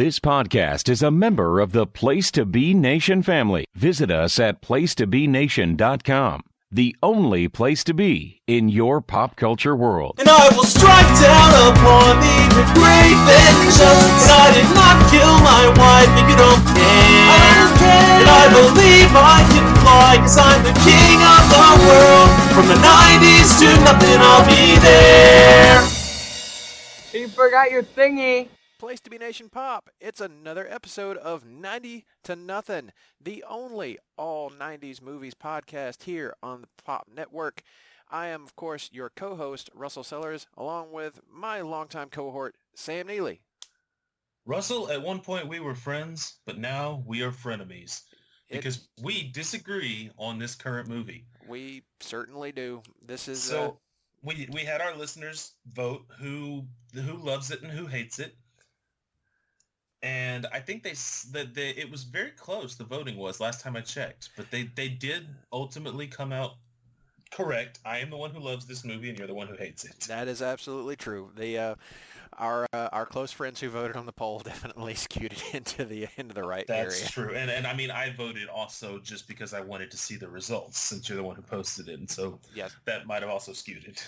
This podcast is a member of the Place to Be Nation family. Visit us at placetobenation.com, the only place to be in your pop culture world. And I will strike down upon thee with great vengeance. And I did not kill my wife, and you don't care. And I believe I can fly, cause I'm the king of the world. From the 90s to nothing, I'll be there. You forgot your thingy. Place to Be Nation Pop. It's another episode of 90 to Nothing, the only all 90s movies podcast here on the Pop Network. I am, of course, your co-host, Russell Sellers, along with my longtime cohort, Sam Neely. Russell, at one point we were friends, but now we are frenemies because we disagree on this current movie. We certainly do. This is so we had our listeners vote who loves it and who hates it. And I think it was very close, the voting was, last time I checked. But they did ultimately come out correct. I am the one who loves this movie, and you're the one who hates it. That is absolutely true. Our close friends who voted on the poll definitely skewed it into the right area. That's true. And I mean, I voted also just because I wanted to see the results, since you're the one who posted it. And so yes, that might have also skewed it.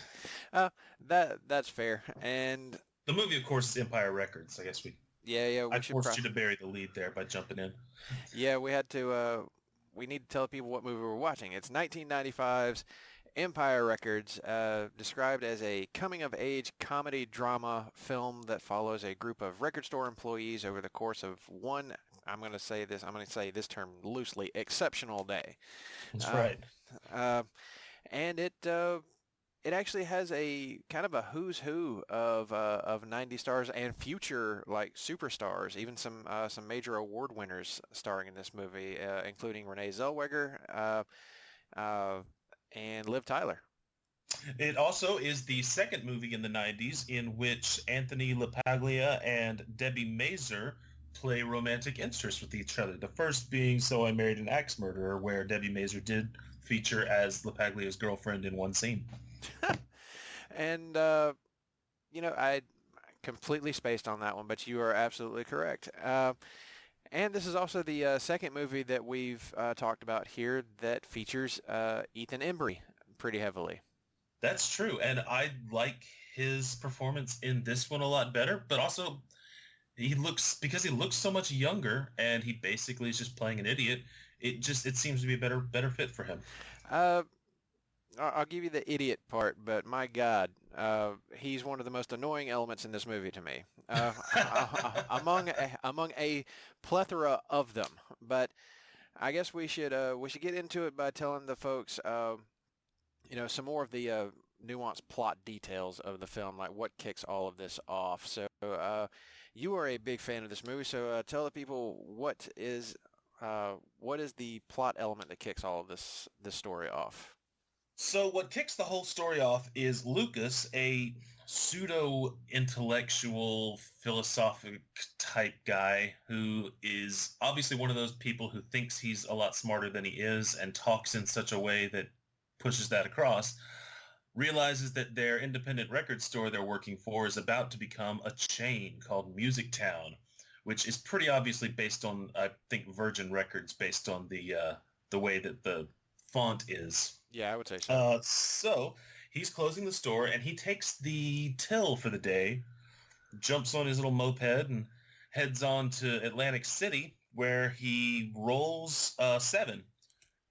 That's fair. And the movie, of course, is Empire Records. I guess Yeah. I forced you to bury the lead there by jumping in. Yeah, we had to. We need to tell people what movie we're watching. It's 1995's Empire Records, described as a coming-of-age comedy drama film that follows a group of record store employees over the course of one. I'm going to say this term loosely. Exceptional day. That's right. And it actually has a kind of a who's who of 90 stars and future like superstars, even some major award winners starring in this movie, including Renee Zellweger and Liv Tyler. It also is the second movie in the 90s in which Anthony LaPaglia and Debbie Mazur play romantic interests with each other. The first being So I Married an Axe Murderer, where Debbie Mazur did feature as LaPaglia's girlfriend in one scene. And, I completely spaced on that one, but you are absolutely correct. And this is also the second movie that we've talked about here that features Ethan Embry pretty heavily. That's true, and I like his performance in this one a lot better, but also because he looks so much younger and he basically is just playing an idiot, it seems to be a better fit for him. I'll give you the idiot part, but my God, he's one of the most annoying elements in this movie to me, among a plethora of them. But I guess we should get into it by telling the folks, some more of the nuanced plot details of the film, like what kicks all of this off. So you are a big fan of this movie, so tell the people what is the plot element that kicks all of this story off. So what kicks the whole story off is Lucas, a pseudo-intellectual, philosophic type guy who is obviously one of those people who thinks he's a lot smarter than he is and talks in such a way that pushes that across, realizes that their independent record store they're working for is about to become a chain called Music Town, which is pretty obviously based on, I think, Virgin Records, based on the way that the font is. Yeah, I would say so. So he's closing the store, and he takes the till for the day, jumps on his little moped, and heads on to Atlantic City, where he rolls 7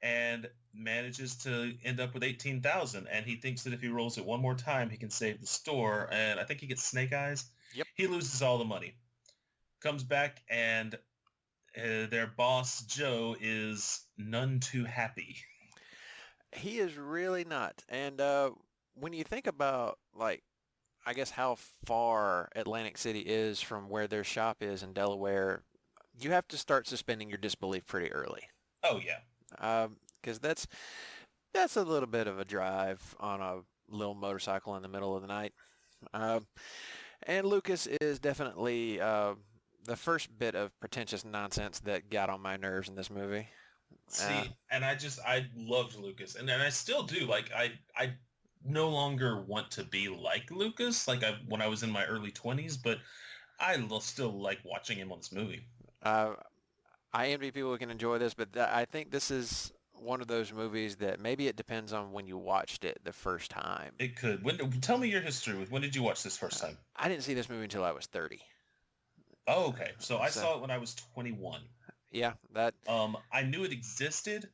and manages to end up with 18,000. And he thinks that if he rolls it one more time, he can save the store. And I think he gets snake eyes. Yep. He loses all the money. Comes back, and their boss, Joe, is none too happy. He is really not. And when you think about, like, I guess how far Atlantic City is from where their shop is in Delaware, you have to start suspending your disbelief pretty early. Oh, yeah. Because that's a little bit of a drive on a little motorcycle in the middle of the night. And Lucas is definitely the first bit of pretentious nonsense that got on my nerves in this movie. See, and I loved Lucas, and I still do. Like, I no longer want to be like Lucas, like when I was in my early 20s, but still like watching him on this movie. I envy people who can enjoy this, but I think this is one of those movies that maybe it depends on when you watched it the first time. It could. Tell me your history with when did you watch this first time? I didn't see this movie until I was 30. Oh, okay. So I saw it when I was 21. Yeah, that. I knew it existed,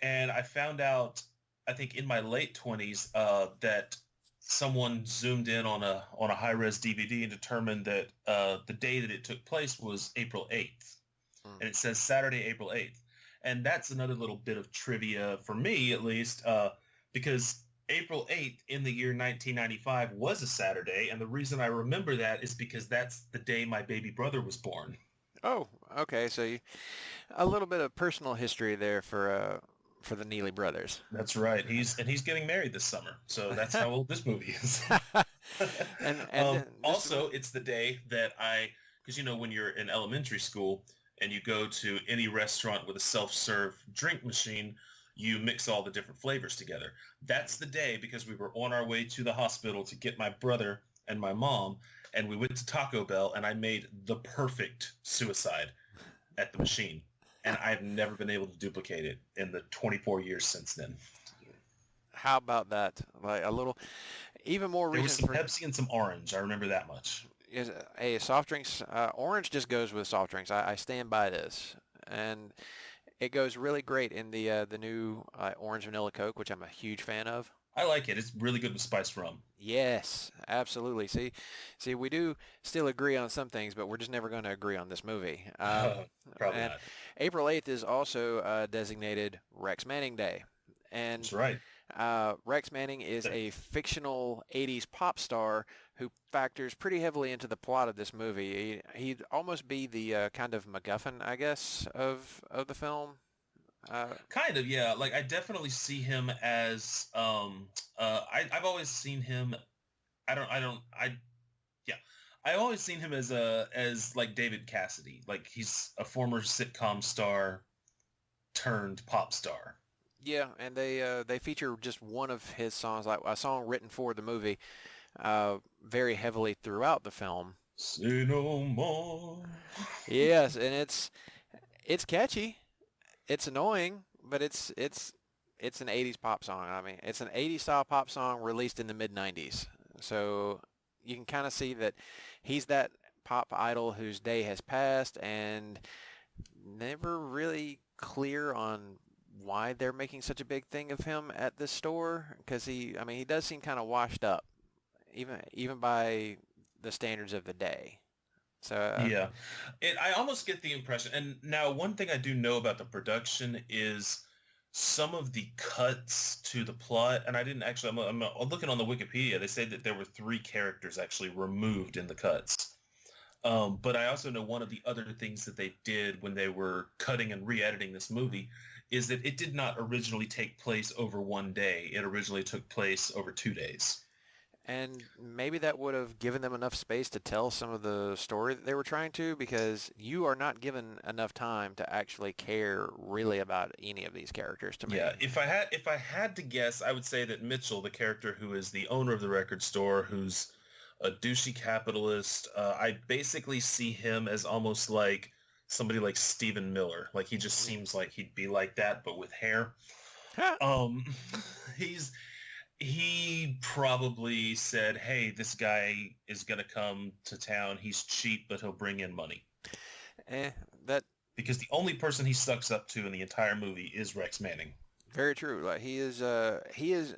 and I found out, I think in my late 20s, that someone zoomed in on a high-res DVD and determined that the day that it took place was April 8th. And it says Saturday, April 8th. And that's another little bit of trivia for me, at least, because April 8th in the year 1995 was a Saturday. And the reason I remember that is because that's the day my baby brother was born. Oh, okay. So a little bit of personal history there for the Neely brothers. That's right. He's getting married this summer. So that's how old this movie is. Also, it's the day that because when you're in elementary school and you go to any restaurant with a self-serve drink machine, you mix all the different flavors together. That's the day because we were on our way to the hospital to get my brother and my mom, and we went to Taco Bell, and I made the perfect suicide at the machine. And I've never been able to duplicate it in the 24 years since then. How about that? Like a little, even more There was reason some Pepsi and some orange. I remember that much. Hey, soft drinks, orange just goes with soft drinks. I stand by this. And it goes really great in the new orange vanilla Coke, which I'm a huge fan of. I like it. It's really good with spiced rum. Yes, absolutely. See, we do still agree on some things, but we're just never going to agree on this movie. Probably not. April 8th is also designated Rex Manning Day. And That's right. Rex Manning is a fictional 80s pop star who factors pretty heavily into the plot of this movie. He'd almost be the kind of MacGuffin, I guess, of the film. Kind of, yeah. Like I definitely see him as I've always seen him. I always seen him as like David Cassidy. Like he's a former sitcom star turned pop star. Yeah, and they feature just one of his songs, like a song written for the movie, very heavily throughout the film. Say no more. Yes, and it's catchy. It's annoying, but it's an 80s pop song. I mean, it's an 80s style pop song released in the mid-90s. So you can kind of see that he's that pop idol whose day has passed and never really clear on why they're making such a big thing of him at this store, because he does seem kind of washed up, even by the standards of the day. So yeah, I almost get the impression. And now one thing I do know about the production is some of the cuts to the plot, and I didn't actually, I'm looking on the Wikipedia, they say that there were 3 characters actually removed in the cuts. But I also know one of the other things that they did when they were cutting and re-editing this movie is that it did not originally take place over one day. It originally took place over 2 days. And maybe that would have given them enough space to tell some of the story that they were trying to, because you are not given enough time to actually care really about any of these characters to me. Yeah, if I had to guess, I would say that Mitchell, the character who is the owner of the record store, who's a douchey capitalist, I basically see him as almost like somebody like Stephen Miller. Like he just seems like he'd be like that, but with hair. He probably said, hey, this guy is going to come to town. He's cheap, but he'll bring in money. Because the only person he sucks up to in the entire movie is Rex Manning. Very true. Like he is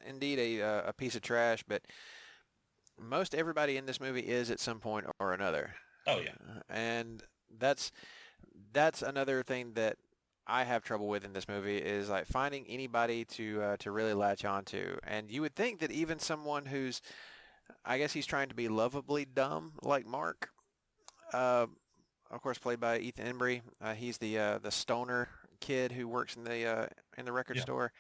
indeed a piece of trash, but most everybody in this movie is at some point or another. Oh, yeah. And that's another thing that I have trouble with in this movie, is like finding anybody to really latch on to. And you would think that even someone who's, I guess he's trying to be lovably dumb, like Mark, of course played by Ethan Embry. He's the stoner kid who works in the record store.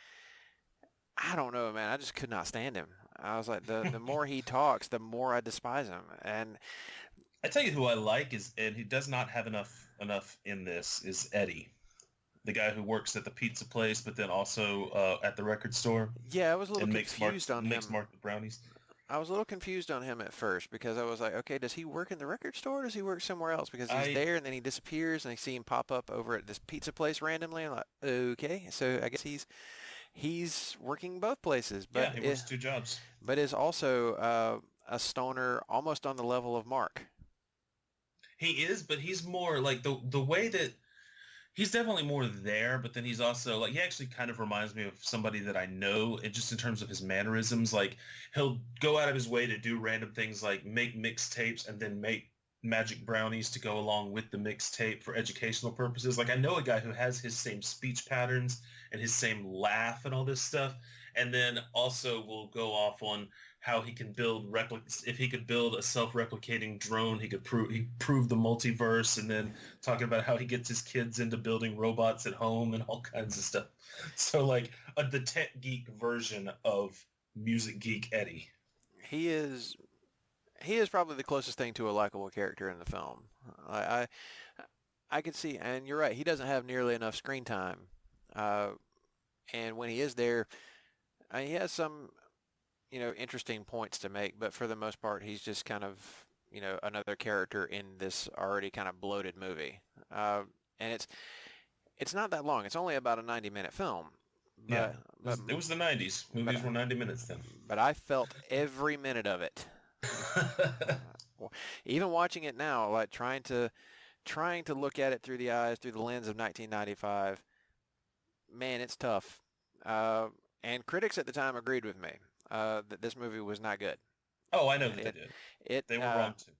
I don't know, man. I just could not stand him. I was like, the more he talks, the more I despise him. And I tell you who I like and he does not have enough in this, is Eddie. The guy who works at the pizza place, but then also at the record store. Yeah, I was a little confused on him. Makes Mark the brownies. I was a little confused on him at first because I was like, okay, does he work in the record store or does he work somewhere else? Because he's there and then he disappears and I see him pop up over at this pizza place randomly. I'm like, okay, so I guess he's working both places, Yeah, he works two jobs. but is also a stoner almost on the level of Mark. He is, but he's more like the way that he's definitely more there, but then he's also like he actually kind of reminds me of somebody that I know, and just in terms of his mannerisms. Like he'll go out of his way to do random things like make mixtapes and then make magic brownies to go along with the mixtape for educational purposes. Like I know a guy who has his same speech patterns and his same laugh and all this stuff, and then also will go off on how he can build replicas. If he could build a self-replicating drone, he prove the multiverse, and then talking about how he gets his kids into building robots at home and all kinds of stuff. So like the tech geek version of music geek Eddie. He is probably the closest thing to a likable character in the film. I could see, and you're right, he doesn't have nearly enough screen time. And when he is there, he has some, interesting points to make, but for the most part, he's just kind of, another character in this already kind of bloated movie. And it's not that long. It's only about a 90-minute film. But it was the 90s. Movies were 90 minutes then. But I felt every minute of it. Even watching it now, like trying to look at it through the lens of 1995, man, it's tough. And critics at the time agreed with me that this movie was not good. Oh, I know that they did. They were wrong too.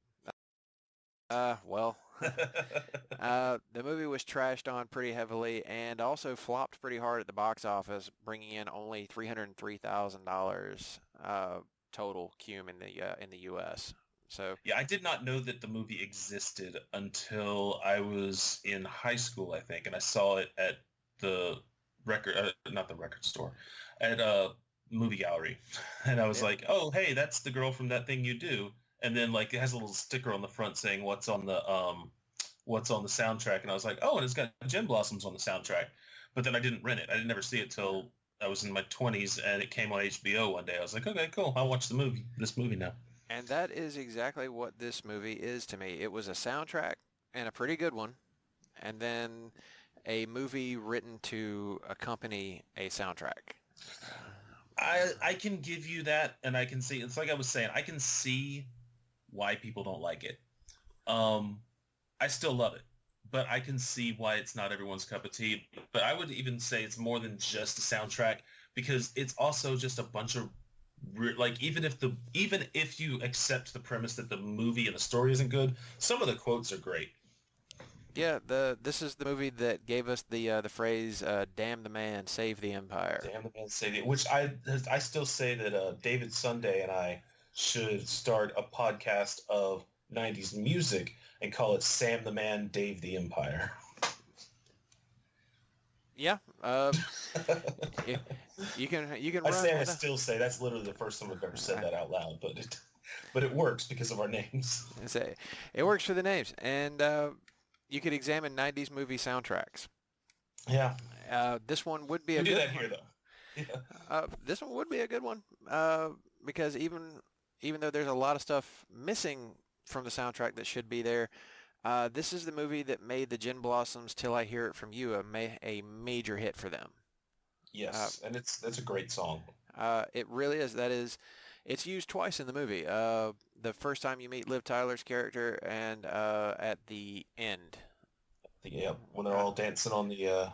Well, the movie was trashed on pretty heavily and also flopped pretty hard at the box office, bringing in only $303,000 total cum in the U.S. So yeah, I did not know that the movie existed until I was in high school, I think, and I saw it at the not the record store, at a movie gallery, and I was like, oh, hey, that's the girl from That Thing You Do, and then like it has a little sticker on the front saying what's on the soundtrack, and I was like, oh, and it's got Gin Blossoms on the soundtrack, but then I didn't rent it. I didn't never see it till I was in my 20s, and it came on HBO one day. I was like, okay, cool, I'll watch this movie now. And that is exactly what this movie is to me. It was a soundtrack, and a pretty good one, and then a movie written to accompany a soundtrack. I can give you that, and I can see, it's like I was saying, I can see why people don't like it. I still love it, but I can see why it's not everyone's cup of tea. But I would even say it's more than just a soundtrack, because it's also just a bunch of like even if you accept the premise that the movie and the story isn't good, some of the quotes are great. Yeah, this is the movie that gave us the phrase "Damn the man, save the empire." Damn the man, save the. Which I still say that David Sunday and I should start a podcast of 90s music and call it Sam the Man, Dave the Empire. Yeah, you can. I still say that's literally the first time I've ever said that out loud, but it works because of our names. It works for the names, and you could examine 90s movie soundtracks. Yeah. This one would be a good one. We do that here, though. Yeah. This one would be a good one because even though there's a lot of stuff missing from the soundtrack that should be there, this is the movie that made the Gin Blossoms' "Till I Hear It From You" a major hit for them. Yes, and that's a great song. It really is. It's used twice in the movie. The first time you meet Liv Tyler's character, and at the end. Yeah, when they're all dancing on the.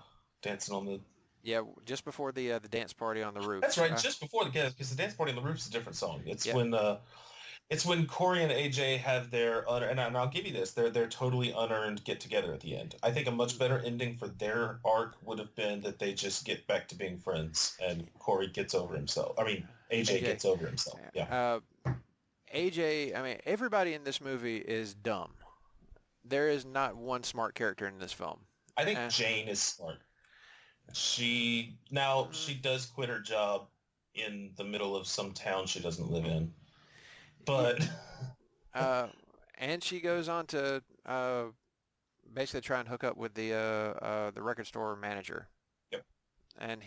Yeah, just before the dance party on the roof. That's right, just before because the dance party on the roof is a different song. It's when Corey and AJ have their and I'll give you this, they're totally unearned get together at the end. I think a much better ending for their arc would have been that they just get back to being friends and Corey gets over himself. I mean, AJ gets over himself. Yeah. AJ, I mean, everybody in this movie is dumb. There is not one smart character in this film. I think Jane is smart. She does quit her job in the middle of some town she doesn't live in. But and she goes on to basically try and hook up with the record store manager. Yep. And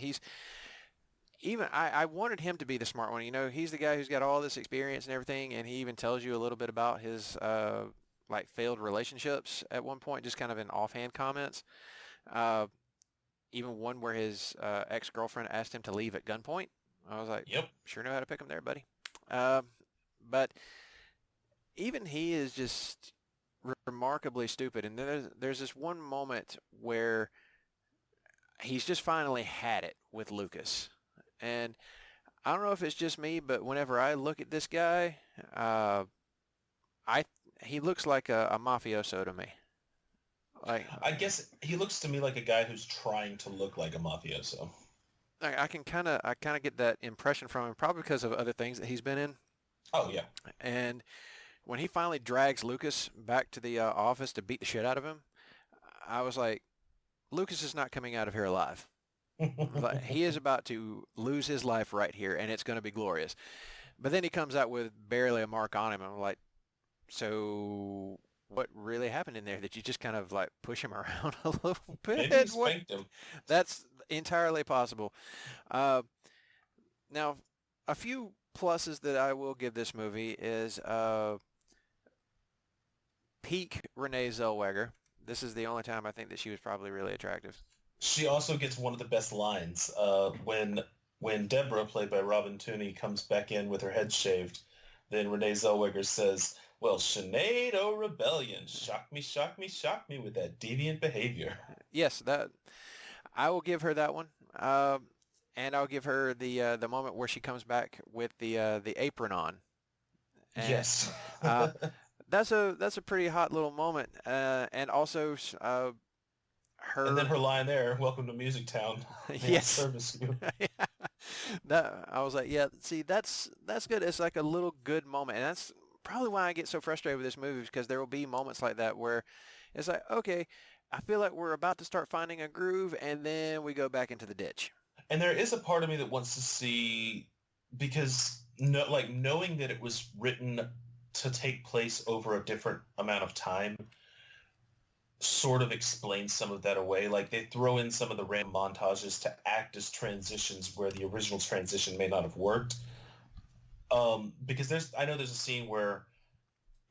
even I wanted him to be the smart one. You know, he's the guy who's got all this experience and everything, and he even tells you a little bit about his like failed relationships at one point, just kind of in offhand comments. Uh, Even one where his ex-girlfriend asked him to leave at gunpoint. I was like, Yep. sure know how to pick him there, buddy. Uh, but even he is just remarkably stupid. And there's this one moment where he's just finally had it with Lucas. And I don't know if it's just me, but whenever I look at this guy, uh, I he looks like a mafioso to me. Like I guess he looks to me like a guy who's trying to look like a mafioso. I kind of get that impression from him, probably because of other things that he's been in. Oh yeah. And when he finally drags Lucas back to the office to beat the shit out of him, I was like, Lucas is not coming out of here alive. Like, he is about to lose his life right here, and it's going to be glorious. But then he comes out with barely a mark on him. And I'm like, so what really happened in there? Did you just kind of like push him around a little bit? Maybe he spanked him. That's entirely possible. Uh, Now, a few pluses that I will give this movie is peak Renee Zellweger. This is the only time I think that she was probably really attractive. She also gets one of the best lines when Deborah, played by Robin Tooney, comes back in with her head shaved. Then Renee Zellweger says, "Well, Sinead O' Rebellion, shock me with that deviant behavior." Yes, that I will give her that one. And I'll give her the moment where she comes back with the apron on. And, Yes. uh, that's a pretty hot little moment. And also her. And then her line there, "Welcome to Music Town. May I Yes. service you." That I was like, yeah, see, that's good. It's like a little good moment, and that's probably why I get so frustrated with this movie, because there will be moments like that where it's like, okay, I feel like we're about to start finding a groove, and then we go back into the ditch. And there is a part of me that wants to see, because knowing that it was written to take place over a different amount of time sort of explains some of that away. Like, they throw in some of the random montages to act as transitions where the original transition may not have worked. Because I know there's a scene where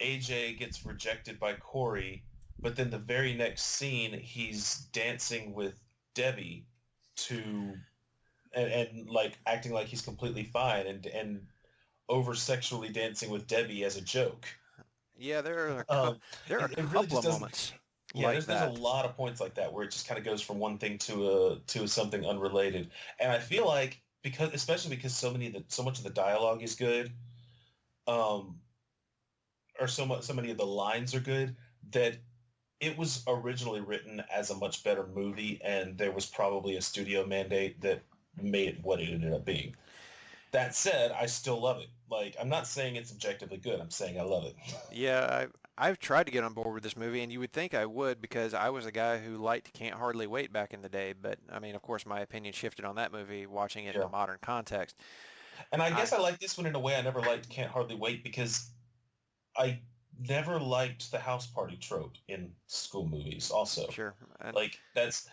AJ gets rejected by Corey, but then the very next scene he's dancing with Debbie and like acting like he's completely fine and over sexually dancing with Debbie as a joke. Yeah, there are there are a It really couple just of doesn't- moments Yeah, like there's that. a lot of points like that where it just kind of goes from one thing to something unrelated. And I feel like, especially because so much of the dialogue is good, or so many of the lines are good, that it was originally written as a much better movie, and there was probably a studio mandate that made it what it ended up being. That said, I still love it. Like, I'm not saying it's objectively good. I'm saying I love it. Yeah, I've tried to get on board with this movie, and you would think I would, because I was a guy who liked Can't Hardly Wait back in the day. But I mean, of course, my opinion shifted on that movie watching it in Yeah. a modern context. And I guess I like this one in a way I never liked Can't Hardly Wait, because I never liked the house party trope in school movies also. Sure. And Like, this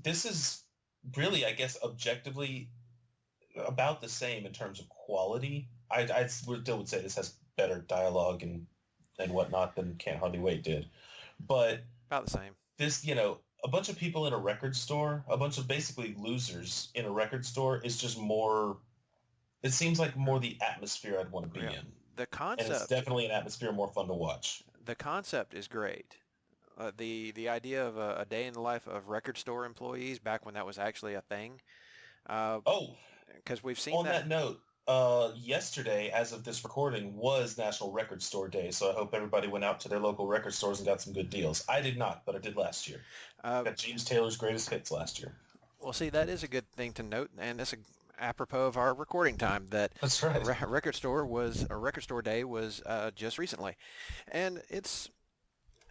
is really, I guess, objectively about the same in terms of quality. I still would say this has better dialogue and whatnot than Can't Hardly Wait did. But about the same. this, a bunch of people in a record store, a bunch of basically losers in a record store is just more, it seems like more the atmosphere I'd want to be Yeah. in. The And it's concept, definitely an atmosphere more fun to watch. the concept is great. The idea of a day in the life of record store employees back when that was actually a thing. Oh, Because we've seen on that. that note, yesterday, as of this recording, was National Record Store Day, so I hope everybody went out to their local record stores and got some good deals. I did not, but I did last year. Got James Taylor's greatest hits last year. Well, see, that is a good thing to note, and that's apropos of our recording time, that That's right. record store day was just recently, and it's.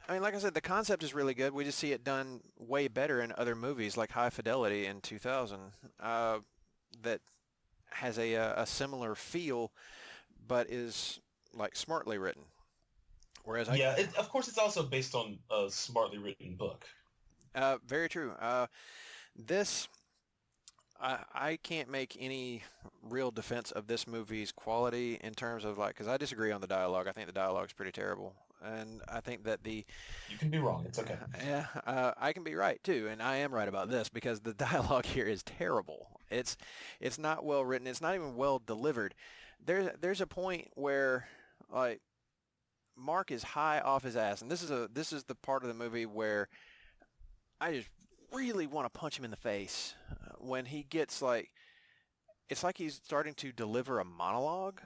I mean, like I said, the concept is really good. We just see it done way better in other movies, like High Fidelity in 2000, that has a similar feel, but is like smartly written. Whereas Of course, it's also based on a smartly written book. very true. This I can't make any real defense of this movie's quality in terms of like, because I disagree on the dialogue. I think the dialogue's pretty terrible, and I think that the You can be wrong. It's okay. yeah, I can be right too, and I am right about this because the dialogue here is terrible. It's not well written. It's not even well delivered. There's a point where like Mark is high off his ass, and this is the part of the movie where I just really want to punch him in the face when he gets like it's like he's starting to deliver a monologue.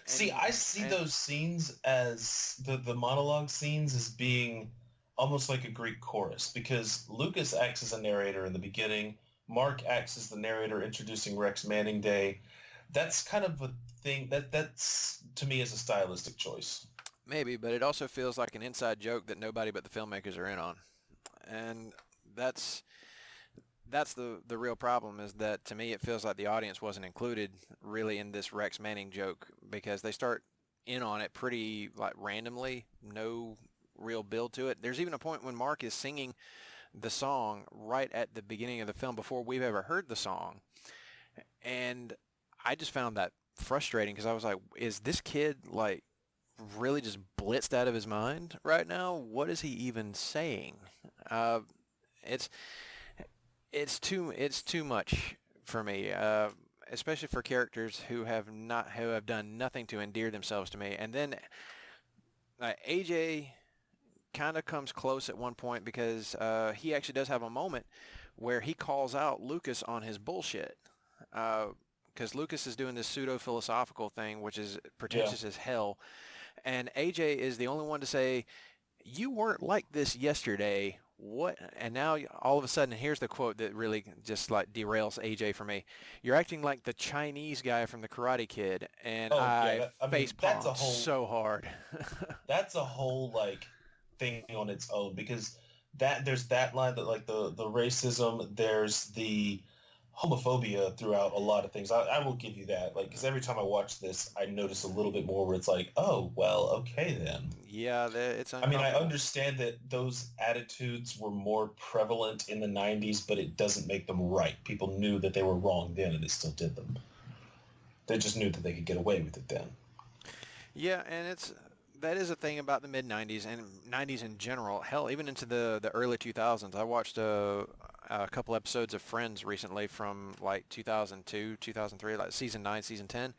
See, I see those scenes as the monologue scenes as being almost like a Greek chorus because Lucas acts as a narrator in the beginning. Mark acts as the narrator introducing Rex Manning Day. That's kind of a thing that's to me is a stylistic choice. Maybe, but it also feels like an inside joke that nobody but the filmmakers are in on. And that's the real problem is that to me it feels like the audience wasn't included really in this Rex Manning joke because they start in on it pretty like randomly, no real build to it. There's even a point when Mark is singing the song right at the beginning of the film before we've ever heard the song. And I just found that frustrating because I was like, is this kid like really just blitzed out of his mind right now? What is he even saying? It's too much for me, especially for characters who have done nothing to endear themselves to me. And then AJ kind of comes close at one point because he actually does have a moment where he calls out Lucas on his bullshit. Because Lucas is doing this pseudo-philosophical thing, which is pretentious as hell. And AJ is the only one to say, you weren't like this yesterday. What? And now all of a sudden, here's the quote that really just like derails AJ for me. You're acting like the Chinese guy from the Karate Kid, and face palmed so hard. That's a whole like thing on its own because there's that line that like the racism, there's the homophobia throughout a lot of things. I will give you that. Like, because every time I watch this, I notice a little bit more where it's like, oh, well, okay then. Yeah, it's I mean, I understand that those attitudes were more prevalent in the 90s, but it doesn't make them right. People knew that they were wrong then, and they still did them. They just knew that they could get away with it then. Yeah, and that is a thing about the mid-90s and 90s in general. Hell, even into the early 2000s. I watched a couple episodes of Friends recently from like 2002, 2003, like season 9, season 10.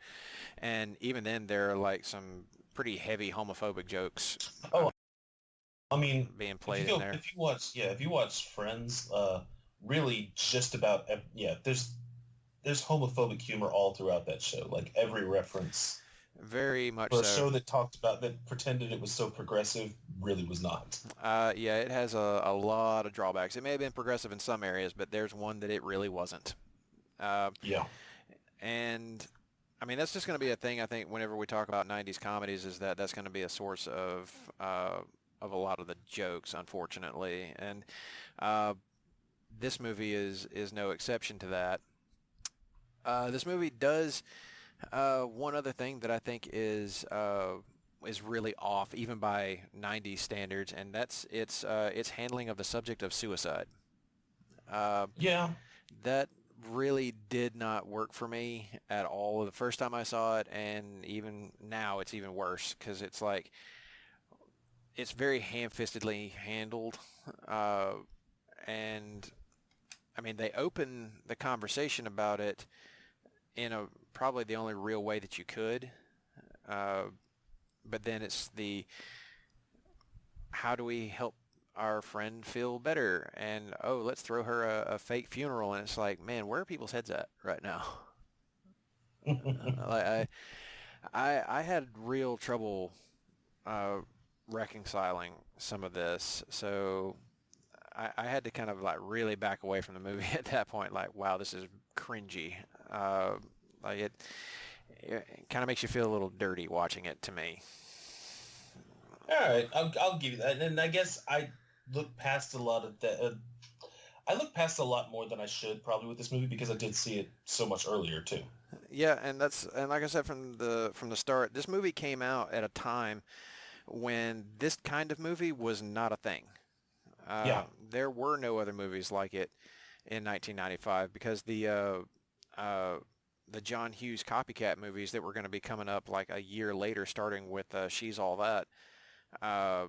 And even then, there are like some pretty heavy homophobic jokes. Oh, I mean, being played in there. If you watch Friends, really just about, there's homophobic humor all throughout that show. Like every reference. Very much for a so. show that pretended it was so progressive really was not. Yeah, it has a lot of drawbacks. It may have been progressive in some areas, but there's one that it really wasn't. Yeah. And I mean, that's just going to be a thing. I think whenever we talk about 90s comedies, is that's going to be a source of a lot of the jokes, unfortunately. And this movie is no exception to that. This movie does. One other thing that I think is really off, even by 90s standards, and that's its handling of the subject of suicide. Yeah. That really did not work for me at all the first time I saw it, and even now it's even worse because it's like it's very ham-fistedly handled, and I mean they open the conversation about it in probably the only real way that you could, but then it's how do we help our friend feel better, and let's throw her a fake funeral, and it's like, man, where are people's heads at right now? Like I had real trouble reconciling some of this, so I had to kind of like really back away from the movie at that point. Like, wow, this is cringy. Like it kind of makes you feel a little dirty watching it to me. All right, I'll give you that. And I guess I look past a lot of that. I look past a lot more than I should probably with this movie because I did see it so much earlier too. Yeah, and like I said from the start, this movie came out at a time when this kind of movie was not a thing. There were no other movies like it. in 1995 because the John Hughes copycat movies that were going to be coming up like a year later, starting with She's All That, uh,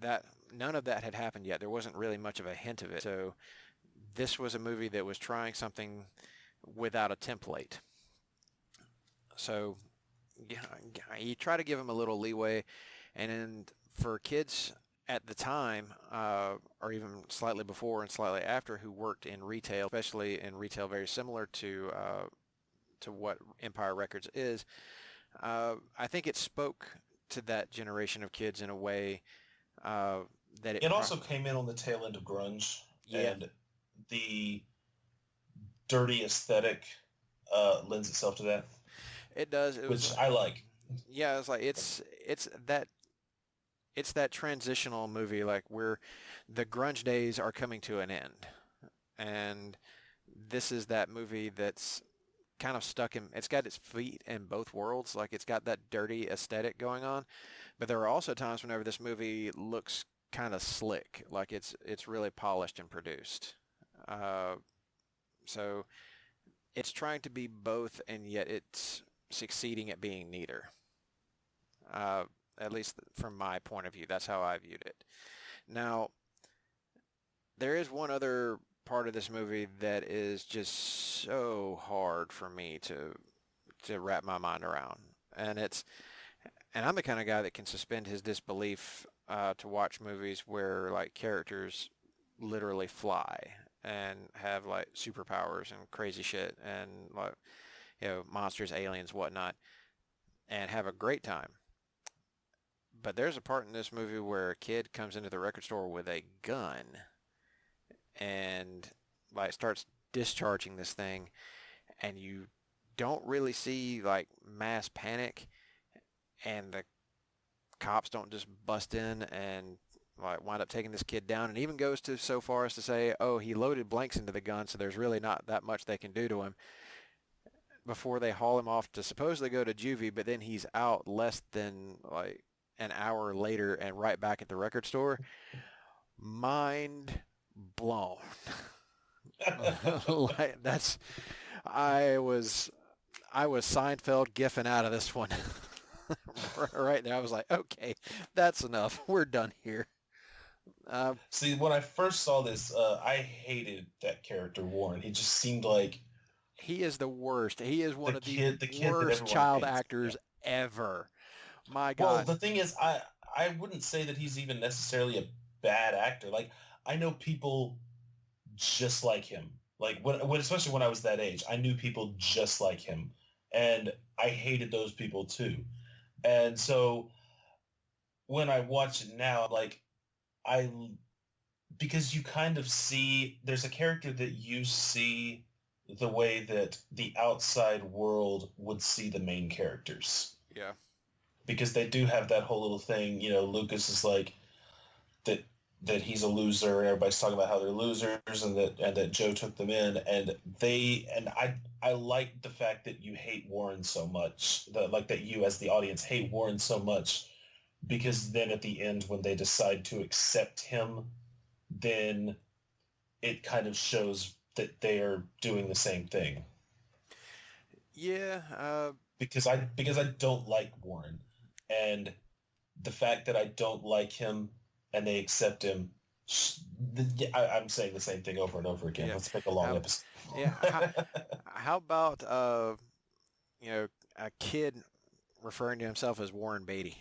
that none of that had happened yet. There wasn't really much of a hint of it. So this was a movie that was trying something without a template. So yeah, you try to give them a little leeway, and for kids at the time, or even slightly before and slightly after, who worked in retail, especially in retail very similar to what Empire Records is, I think it spoke to that generation of kids in a way uh, that It also came in on the tail end of grunge, yeah, and the dirty aesthetic lends itself to that, it does. It which was I like. yeah, it's like it's that transitional movie like where the grunge days are coming to an end, and this is that movie that's kind of stuck in, it's got its feet in both worlds. Like it's got that dirty aesthetic going on, but there are also times whenever this movie looks kind of slick, like it's really polished and produced. Uh, so it's trying to be both, and yet it's succeeding at being neither. Uh, at least from my point of view, that's how I viewed it. Now, there is one other part of this movie that is just so hard for me to wrap my mind around, and I'm the kind of guy that can suspend his disbelief to watch movies where like characters literally fly and have like superpowers and crazy shit and like monsters, aliens, whatnot, and have a great time. But there's a part in this movie where a kid comes into the record store with a gun and like starts discharging this thing, and you don't really see like mass panic, and the cops don't just bust in and like wind up taking this kid down, and even goes to so far as to say, oh, he loaded blanks into the gun, so there's really not that much they can do to him, before they haul him off to supposedly go to juvie, but then he's out less than like an hour later and right back at the record store. Mind blown. Like that's I was Seinfeld giffing out of this one. Right there, I was like, okay, that's enough. We're done here. See, when I first saw this, I hated that character Warren. He just seemed like He is the worst. He is one of the kid that worst everyone child hates. actors ever. My Well, God. the thing is, I wouldn't say that he's even necessarily a bad actor. Like I know people just like him. Like when especially when I was that age, I knew people just like him, and I hated those people too. And so when I watch it now, like I because you kind of see there's a character that you see the way that the outside world would see the main characters, Yeah. because they do have that whole little thing. Lucas is like that he's a loser, and everybody's talking about how they're losers, and that Joe took them in, and I like the fact that you hate Warren so much, that you as the audience hate Warren so much, because then at the end when they decide to accept him, then it kind of shows that they are doing the same thing. Yeah. Because I don't like Warren, and the fact that I don't like him and they accept him, I'm saying the same thing over and over again. Yeah. Let's make a long episode. Yeah. How about a kid referring to himself as Warren Beatty?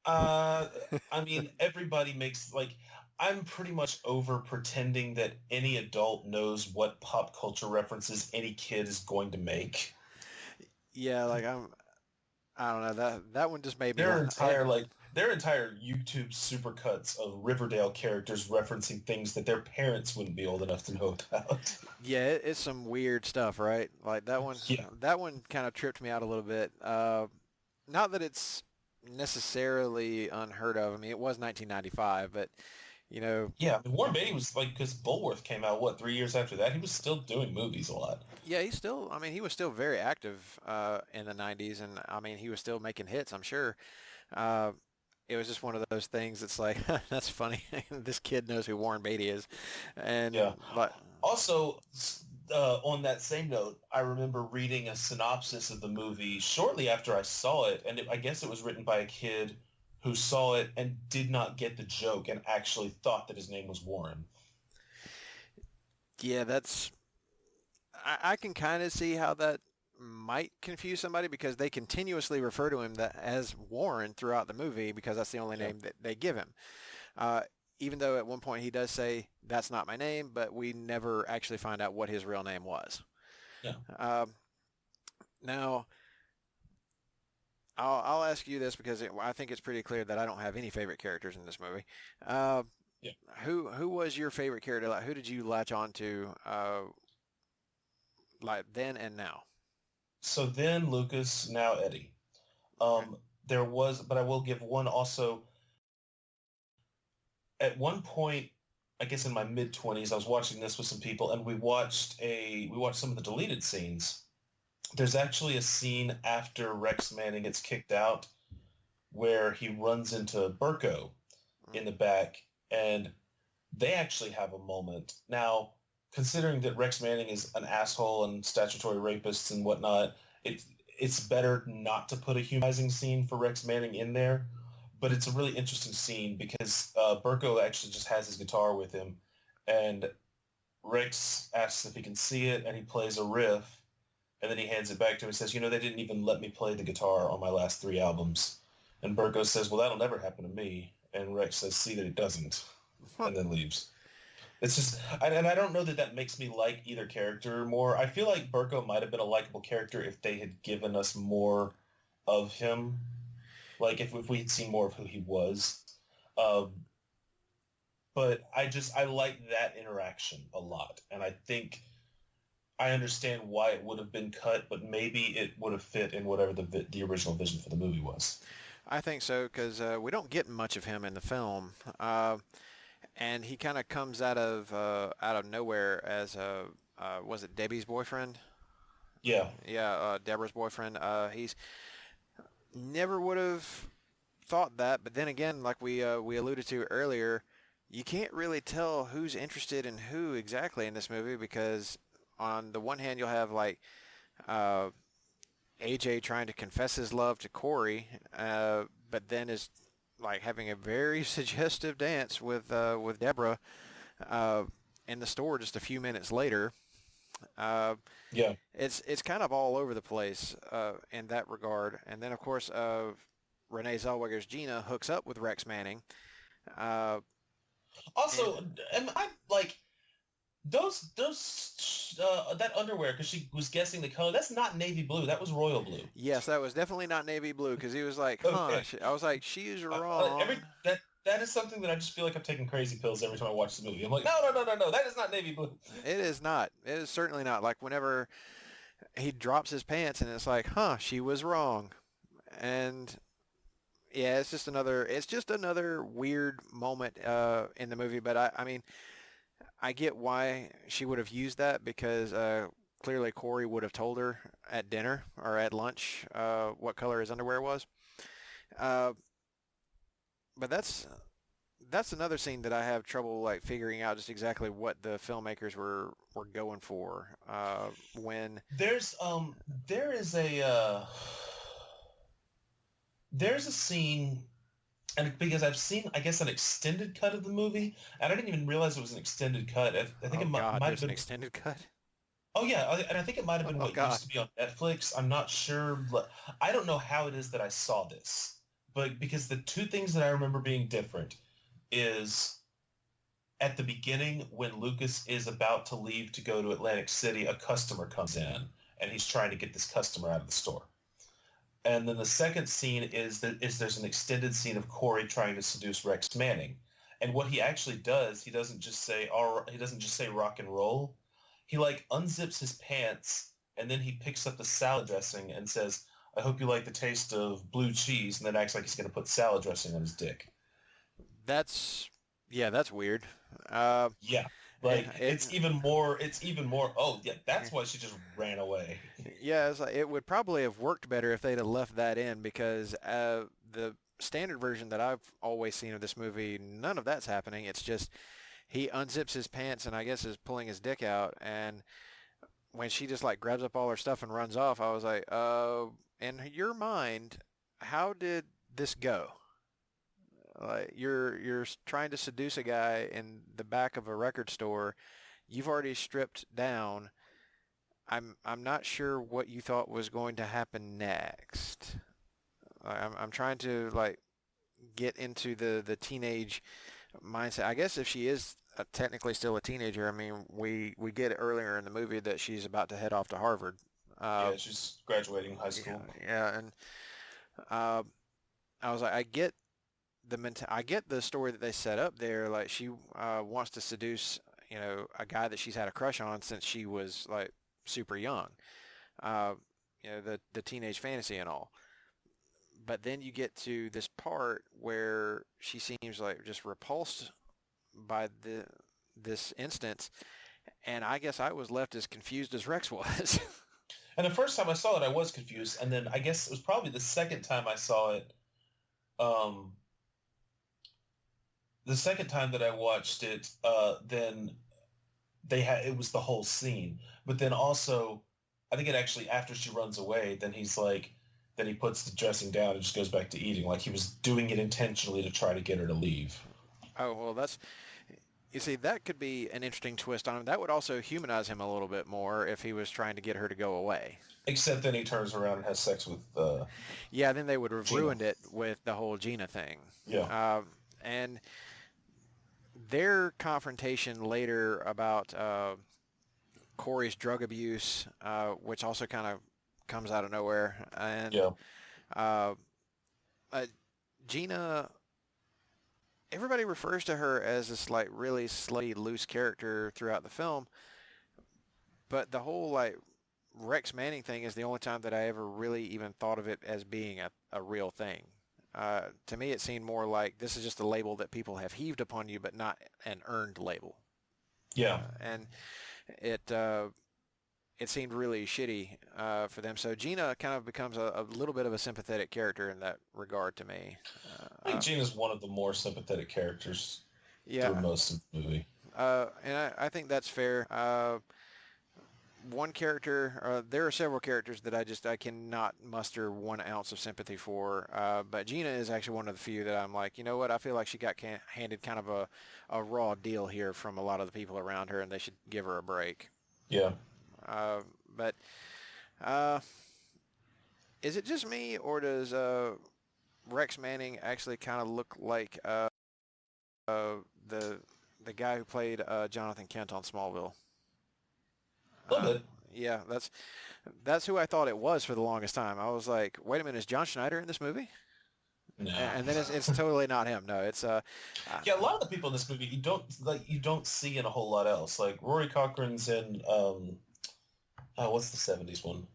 I mean, everybody makes I'm pretty much over pretending that any adult knows what pop culture references any kid is going to make. Yeah, like I don't know, that one just made me Their entire YouTube supercuts of Riverdale characters referencing things that their parents wouldn't be old enough to know about. Yeah, it's some weird stuff, right? Like that one. Yeah. That one kind of tripped me out a little bit. Not that it's necessarily unheard of. I mean, it was 1995, but Yeah, I mean, Warren Beatty was because Bulworth came out 3 years after that. He was still doing movies a lot. yeah, he was still very active in the 90s, and I mean, he was still making hits, I'm sure. Uh, it was just one of those things. It's like that's funny. This kid knows who Warren Beatty is, and Yeah. Also, on that same note, I remember reading a synopsis of the movie shortly after I saw it, and I guess it was written by a kid who saw it and did not get the joke and actually thought that his name was Warren. yeah, I can kind of see how that might confuse somebody because they continuously refer to him as Warren throughout the movie because that's the only Yeah. name that they give him. Uh, Even though at one point he does say, that's not my name, but we never actually find out what his real name was. Yeah. Um, Now, I'll ask you this because I think it's pretty clear that I don't have any favorite characters in this movie. Uh, Yeah. who was your favorite character? Like, who did you latch on to like then and now? So then Lucas, now Eddie. Okay. There was, but I will give one also. At one point, I guess in my mid-20s, I was watching this with some people, and we watched some of the deleted scenes. There's actually a scene after Rex Manning gets kicked out where he runs into Burko in the back, and they actually have a moment. Now, considering that Rex Manning is an asshole and statutory rapist and whatnot, it's better not to put a humanizing scene for Rex Manning in there. But it's a really interesting scene because Burko actually just has his guitar with him, and Rex asks if he can see it, and he plays a riff, and then he hands it back to him and says, they didn't even let me play the guitar on my last 3 albums. And Burko says, well, that'll never happen to me. And Rex says, see that it doesn't, and then leaves. It's just, and I don't know that that makes me like either character more. I feel like Burko might have been a likable character if they had given us more of him. Like if we had seen more of who he was. Um, but I like that interaction a lot. And I think I understand why it would have been cut, but maybe it would have fit in whatever the original vision for the movie was. I think so because we don't get much of him in the film, and he kind of comes out of nowhere as was it Debbie's boyfriend? Yeah. Yeah, Deborah's boyfriend. He's never would have thought that, but then again, like we alluded to earlier, you can't really tell who's interested in who exactly in this movie because on the one hand you'll have like uh, AJ trying to confess his love to Corey, but then is like having a very suggestive dance with Deborah uh, in the store just a few minutes later. Uh, Yeah. it's kind of all over the place in that regard. And then of course Renee Zellweger's Gina hooks up with Rex Manning. Uh, Also, am I like those that underwear because she was guessing the color? That's not navy blue. That was royal blue. yes, that was definitely not navy blue because he was like, huh? Okay. I was like, she's wrong. That is something that I just feel like I'm taking crazy pills every time I watch the movie. I'm like, no, that is not navy blue. It is not. It is certainly not. Like whenever he drops his pants and it's like, huh, she was wrong. And yeah, it's just another weird moment in the movie. But I mean, I get why she would have used that because clearly Corey would have told her at dinner or at lunch what color his underwear was. Uh, but that's another scene that I have trouble like figuring out just exactly what the filmmakers were going for when There is there's a scene, and because I've seen, I guess, an extended cut of the movie, and I didn't even realize it was an extended cut. I think oh it might God, have there's an been. extended cut. Oh yeah, and I think it might have been Oh what God. used to be on Netflix. I'm not sure. I don't know how it is that I saw this, but because the two things that I remember being different is at the beginning when Lucas is about to leave to go to Atlantic City, a customer comes in and he's trying to get this customer out of the store. And then the second scene is there's an extended scene of Corey trying to seduce Rex Manning. And what he actually does, he doesn't just say rock and roll. He like unzips his pants and then he picks up the salad dressing and says, I hope you like the taste of blue cheese, and then acts like he's going to put salad dressing on his dick. That's weird. Uh, Yeah. it, Like it, it's even more, oh yeah, that's why she just ran away. yeah, it's like, it would probably have worked better if they'd have left that in because the standard version that I've always seen of this movie, none of that's happening. It's just he unzips his pants and I guess is pulling his dick out, and when she just like grabs up all her stuff and runs off, I was like, in your mind, how did this go? Like you're trying to seduce a guy in the back of a record store. You've already stripped down. I'm not sure what you thought was going to happen next. I'm trying to like get into the teenage mindset. I guess if she is technically still a teenager, I mean, we get it earlier in the movie that she's about to head off to Harvard. Yeah, she's graduating high school. Yeah, and I was like, I get the story that they set up there. Like she wants to seduce, a guy that she's had a crush on since she was like super young. The teenage fantasy and all. But then you get to this part where she seems like just repulsed by this instance, and I guess I was left as confused as Rex was. And the first time I saw it, I was confused, and then I guess it was probably the second time I saw it. The second time that I watched it, then it was the whole scene. But then also, I think it actually after she runs away, then he puts the dressing down and just goes back to eating. Like he was doing it intentionally to try to get her to leave. Oh, well, you see, that could be an interesting twist on him. That would also humanize him a little bit more if he was trying to get her to go away. Except then he turns around and has sex with Yeah, then they would have Gina. ruined it with the whole Gina thing. Yeah. And their confrontation later about Corey's drug abuse, which also kind of comes out of nowhere. And Yeah. Gina, everybody refers to her as this like really slutty, loose character throughout the film, but the whole like Rex Manning thing is the only time that I ever really even thought of it as being a real thing. To me, it seemed more like this is just a label that people have heaved upon you, but not an earned label. Yeah. And it seemed really shitty for them. So Gina kind of becomes a little bit of a sympathetic character in that regard to me. I think Gina's one of the more sympathetic characters Yeah. through most of the movie. And I think that's fair. One character, there are several characters that I cannot muster 1 ounce of sympathy for, but Gina is actually one of the few that I'm like, you know what, I feel like she got handed kind of a raw deal here from a lot of the people around her, and they should give her a break. Yeah. But is it just me, or does Rex Manning actually kind of look like the guy who played Jonathan Kent on Smallville? A little bit. Yeah, that's who I thought it was for the longest time. I was like, wait a minute, is John Schneider in this movie? No. And then it's totally not him. No, it's Yeah, a lot of the people in this movie you don't see in a whole lot else. Like Rory Cochran's in what's the 70s one?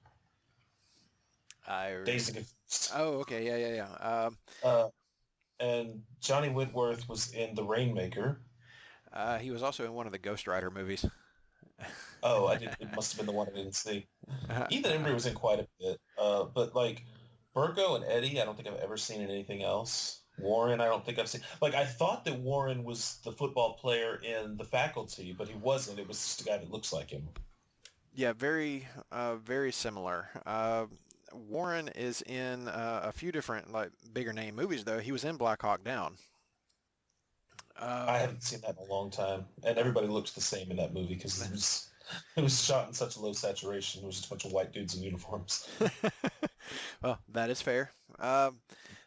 Days of Confused. Oh, okay, yeah. And Johnny Whitworth was in The Rainmaker. He was also in one of the Ghost Rider movies. Oh, it must have been the one I didn't see. Ethan Embry was in quite a bit. But like Burko and Eddie, I don't think I've ever seen in anything else. Warren, I don't think I've seen. Like I thought that Warren was the football player in The Faculty, but he wasn't. It was just a guy that looks like him. Yeah, very similar. Warren is in a few different like bigger name movies though. He was in Black Hawk Down. I haven't seen that in a long time, and everybody looks the same in that movie because it was shot in such low saturation. It was just a bunch of white dudes in uniforms. Well, that is fair.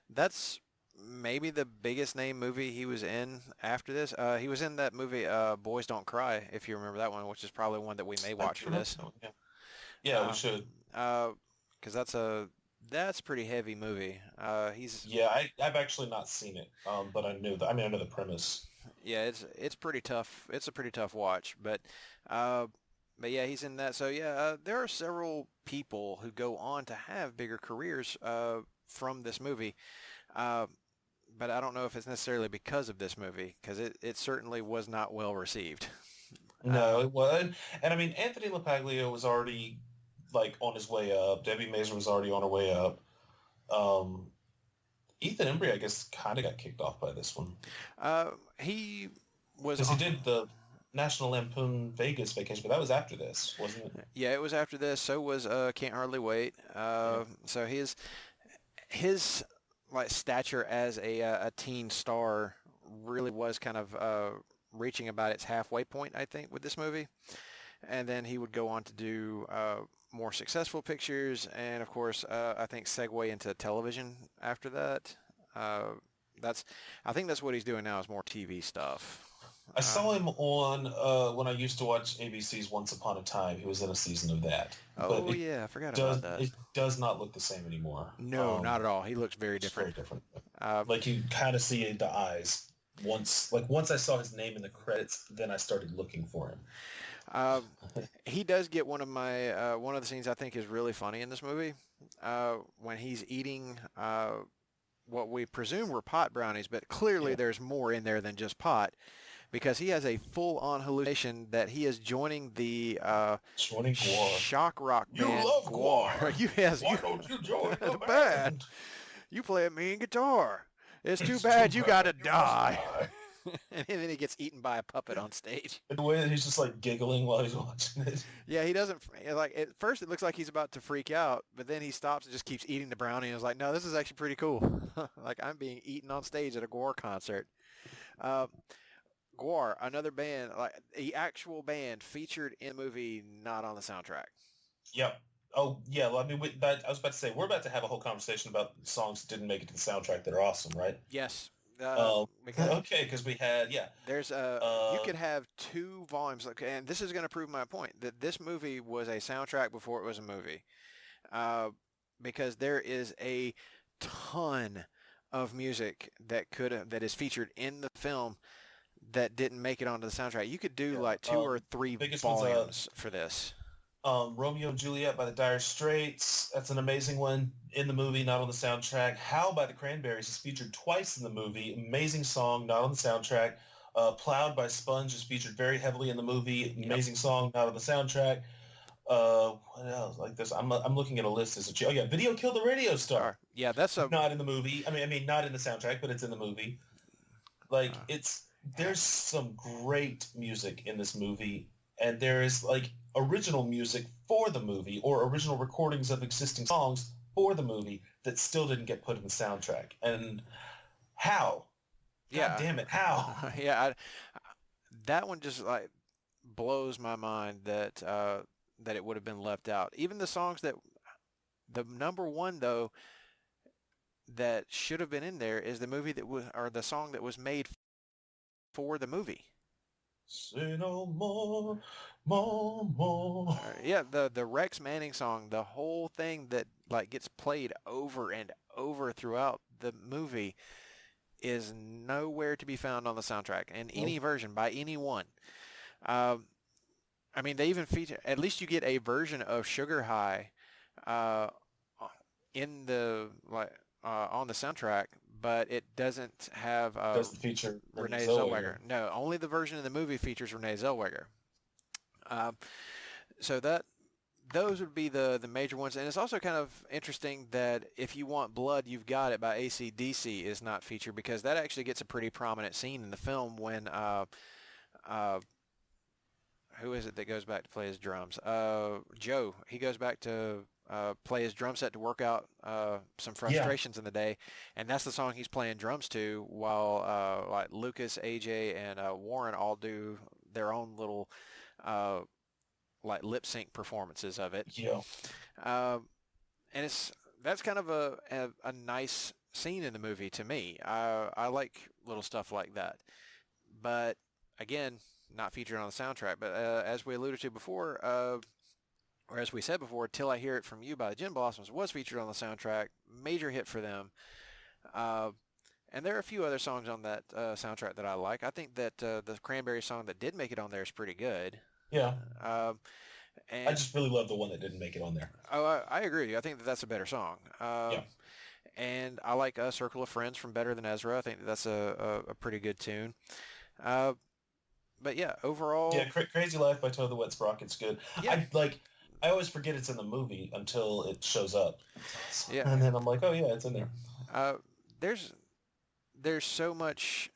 That's maybe the biggest name movie he was in after this. He was in that movie Boys Don't Cry, if you remember that one, which is probably one that we may watch for this. Yeah, we should. Because that's a pretty heavy movie. I've actually not seen it, but I know the premise. Yeah, it's pretty tough. It's a pretty tough watch, but yeah, he's in that. So yeah, there are several people who go on to have bigger careers from this movie, but I don't know if it's necessarily because of this movie, because it certainly was not well received. No, it wasn't. And I mean, Anthony LaPaglia was already like on his way up. Debbie Mazur was already on her way up. Ethan Embry, I guess, kind of got kicked off by this one. He was Because he did the National Lampoon Vegas Vacation, but that was after this, wasn't it? Yeah, it was after this. So was Can't Hardly Wait. So his like stature as a teen star really was kind of reaching about its halfway point, I think, with this movie. And then he would go on to do more successful pictures, and of course, I think segue into television after that. I think that's what he's doing now is more TV stuff. I saw him on when I used to watch ABC's Once Upon a Time. He was in a season of that. Oh yeah, I forgot about that. It does not look the same anymore. No, not at all. He looks very different. Very different. Like you kind of see the eyes. Once I saw his name in the credits, then I started looking for him. He does get one of the scenes I think is really funny in this movie when he's eating what we presume were pot brownies, but clearly there's more in there than just pot, because he has a full-on hallucination that he is joining the shock rock band. You love GWAR. Why don't you join the band? You play a mean guitar. It's too bad you gotta die. And then he gets eaten by a puppet on stage. And the way that he's just like giggling while he's watching it. Yeah, he doesn't like at first it looks like he's about to freak out, but then he stops and just keeps eating the brownie and is like, no, this is actually pretty cool. Like I'm being eaten on stage at a GWAR concert. GWAR, another band, like the actual band featured in the movie, not on the soundtrack. Yep. Oh, yeah. Well, I mean, I was about to say, we're about to have a whole conversation about songs that didn't make it to the soundtrack that are awesome, right? Yes. Because we had, there's you could have 2 volumes, and this is going to prove my point that this movie was a soundtrack before it was a movie, because there is a ton of music that is featured in the film that didn't make it onto the soundtrack. You could do like 2 or 3 volumes for this. Romeo and Juliet by the Dire Straits. That's an amazing one in the movie, not on the soundtrack. How by the Cranberries is featured twice in the movie. Amazing song, not on the soundtrack. Plowed by Sponge is featured very heavily in the movie. Amazing song, not on the soundtrack. What else? Like this, I'm looking at a list. Video Killed the Radio Star. Yeah, that's not in the movie. I mean, not in the soundtrack, but it's in the movie. Like there's some great music in this movie, and there is like original music for the movie or original recordings of existing songs for the movie that still didn't get put in the soundtrack. And how? God damn it, how? That one just like blows my mind that it would have been left out. Even the songs that the number one though that should have been in there is the movie the song that was made for the movie. Say no more, more. The Rex Manning song, the whole thing that like gets played over and over throughout the movie is nowhere to be found on the soundtrack in any version by anyone. I mean, they even feature, at least you get a version of Sugar High in the on the soundtrack, but it doesn't have doesn't feature Renee Zellweger. No, only the version in the movie features Renee Zellweger. So those would be the major ones. And it's also kind of interesting that If You Want Blood, You've Got It by AC/DC is not featured, because that actually gets a pretty prominent scene in the film when who is it that goes back to play his drums? Joe. He goes back to play his drum set to work out some frustrations in the day, and that's the song he's playing drums to while like Lucas, AJ, and Warren all do their own little like lip sync performances of it. And that's kind of a nice scene in the movie to me. I like little stuff like that, but again, not featured on the soundtrack. But as we alluded to before, or as we said before, Till I Hear It From You by the Gin Blossoms was featured on the soundtrack. Major hit for them. And there are a few other songs on that soundtrack that I like. I think that the Cranberry song that did make it on there is pretty good. Yeah. And I just really love the one that didn't make it on there. Oh, I agree. I think that that's a better song. And I like Circle of Friends from Better Than Ezra. I think that that's a pretty good tune. But yeah, overall... Yeah, Crazy Life by Toe the Wet Sprocket's good. Yeah. I always forget it's in the movie until it shows up. Yeah. And then I'm like, oh yeah, it's in there. there's so much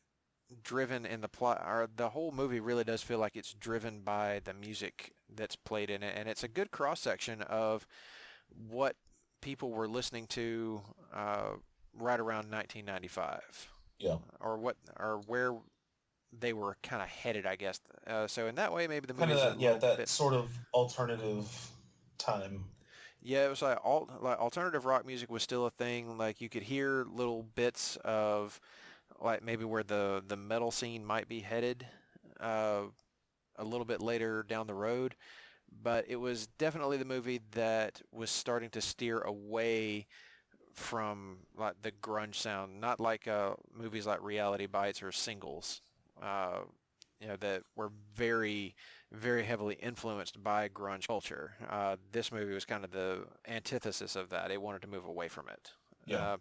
driven in the plot, or the whole movie really does feel like it's driven by the music that's played in it, and it's a good cross section of what people were listening to right around 1995. Yeah. Or where they were kind of headed, I guess. So in that way, maybe the Kind movie's of a that, yeah, little that bit. sort of alternative time. Yeah, it was like alternative rock music was still a thing. Like you could hear little bits of like maybe where the metal scene might be headed uh, a little bit later down the road. But it was definitely the movie that was starting to steer away from like the grunge sound, not like movies like Reality Bites or Singles, uh, that were very, very heavily influenced by grunge culture. This movie was kind of the antithesis of that. It wanted to move away from it. Yeah.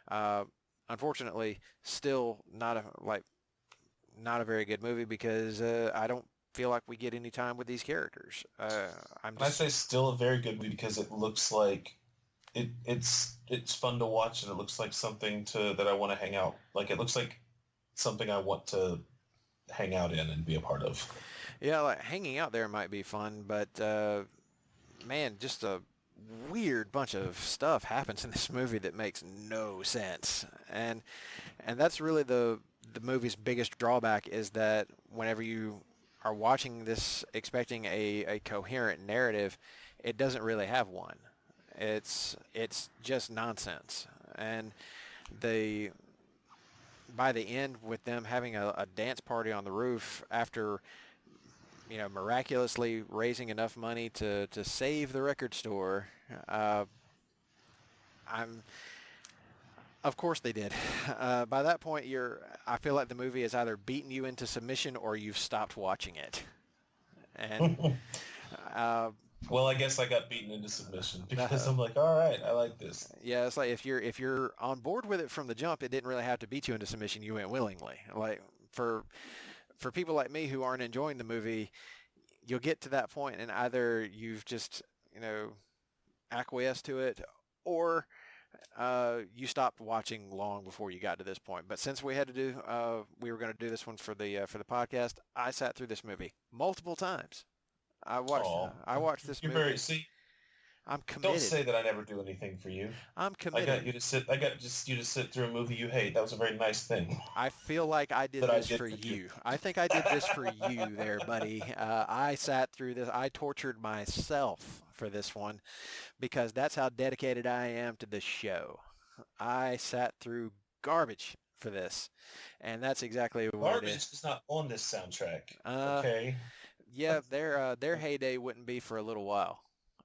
Uh, unfortunately, still not a very good movie because I don't feel like we get any time with these characters. I'm And I just say still a very good movie because it looks like it's fun to watch, and it looks like something that I want to hang out. Like it looks like something I want to hang out in and be a part of. Yeah, like hanging out there might be fun, but man, just a weird bunch of stuff happens in this movie that makes no sense. And that's really the movie's biggest drawback is that whenever you are watching this expecting a coherent narrative, it doesn't really have one. It's just nonsense. And the by the end, with them having a dance party on the roof after miraculously raising enough money to save the record store, I'm of course they did. By that point, I feel like the movie has either beaten you into submission or you've stopped watching it. And uh, Well, I guess I got beaten into submission because I'm like, all right, I like this. yeah, it's like if you're on board with it from the jump, it didn't really have to beat you into submission. You went willingly. Like for people like me who aren't enjoying the movie, you'll get to that point and either you've just acquiesced to it, or you stopped watching long before you got to this point. But since we were going to do this one for the podcast, I sat through this movie multiple times. Oh, I watched this you're movie. very see. I'm committed. Don't say that I never do anything for you. I'm I committed. got you to sit. I got just you to sit through a movie you hate. That was a very nice thing. I feel like I did That I this did for for you. you. I think I did this for you there, buddy. I sat through this. I tortured myself for this one because that's how dedicated I am to this show. I sat through garbage for this, and that's exactly what it Garbage is. is not on this soundtrack. Uh, Okay. yeah, their heyday wouldn't be for a little while,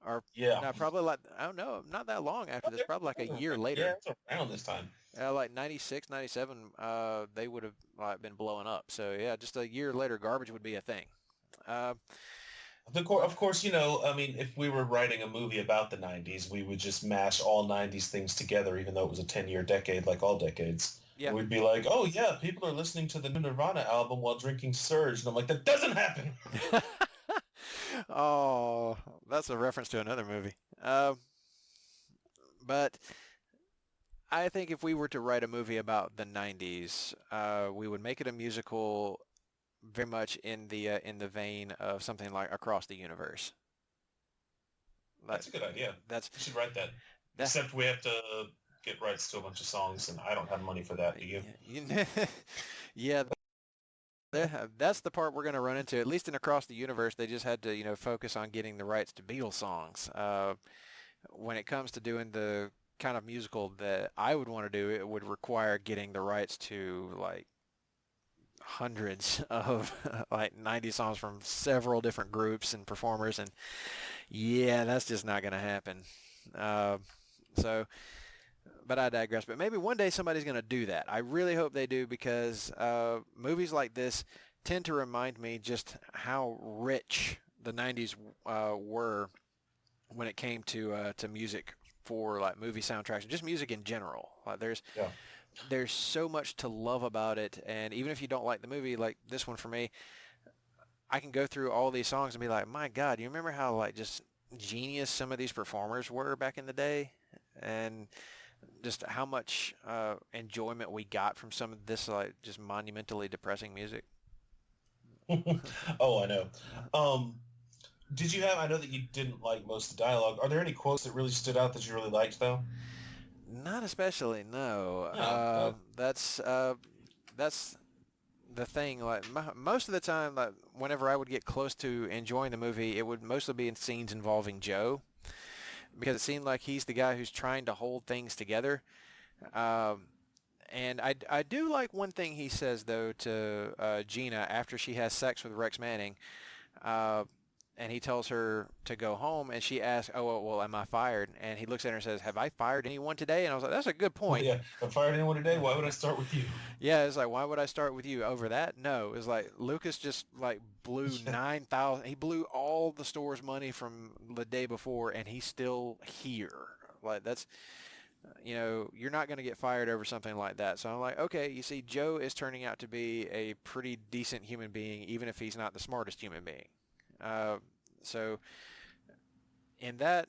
or Yeah. no, probably like I don't know, not that long after this, probably like a year Yeah, later. it's around this time. Like 96, 97, they would have been blowing up. So yeah, just a year later, garbage would be a thing. Uh, Of course, I mean, if we were writing a movie about the 90s, we would just mash all 90s things together, even though it was a 10-year decade, like all decades. yeah, And we'd be like, oh, yeah, people are listening to the new Nirvana album while drinking Surge. And I'm like, that doesn't happen. oh, that's a reference to another movie. But I think if we were to write a movie about the 90s, we would make it a musical very much in the vein of something like Across the Universe. That's a good idea. That's We should write that. that. Except we have to get rights to a bunch of songs, and I don't have money for that, do you? Yeah, that's the part we're going to run into. At least in Across the Universe, they just had to, focus on getting the rights to Beatles songs. When it comes to doing the kind of musical that I would want to do, it would require getting the rights to like hundreds of like 90 songs from several different groups and performers, and yeah, that's just not going to happen. So, but I digress. But maybe one day somebody's going to do that. I really hope they do because movies like this tend to remind me just how rich the 90s were when it came to music for like movie soundtracks and just music in general. Like Yeah. there's so much to love about it, and even if you don't like the movie, like this one for me, I can go through all these songs and be like, my God, you remember how like just genius some of these performers were back in the day? And just how much enjoyment we got from some of this like just monumentally depressing music. Oh, I know. Um, did you have? I know that you didn't like most of the dialogue. Are there any quotes that really stood out that you really liked, though? Not especially, no. No. That's the thing. Like most of the time, like whenever I would get close to enjoying the movie, it would mostly be in scenes involving Joe, because it seemed like he's the guy who's trying to hold things together. Um, and I do like one thing he says though to Gina after she has sex with Rex Manning. Uh, and he tells her to go home, and she asks, "Oh, well, am I fired?" And he looks at her and says, "Have I fired anyone today?" And I was like, "That's a good Well, point." yeah. If I fired anyone today, why would I start with you? Yeah, it's like, why would I start with you over that? No, it's like Lucas just like blew 9,000. He blew all the store's money from the day before, and he's still here. Like that's, you're not going to get fired over something like that. So I'm like, okay, you see, Joe is turning out to be a pretty decent human being, even if he's not the smartest human being. Uh, so in that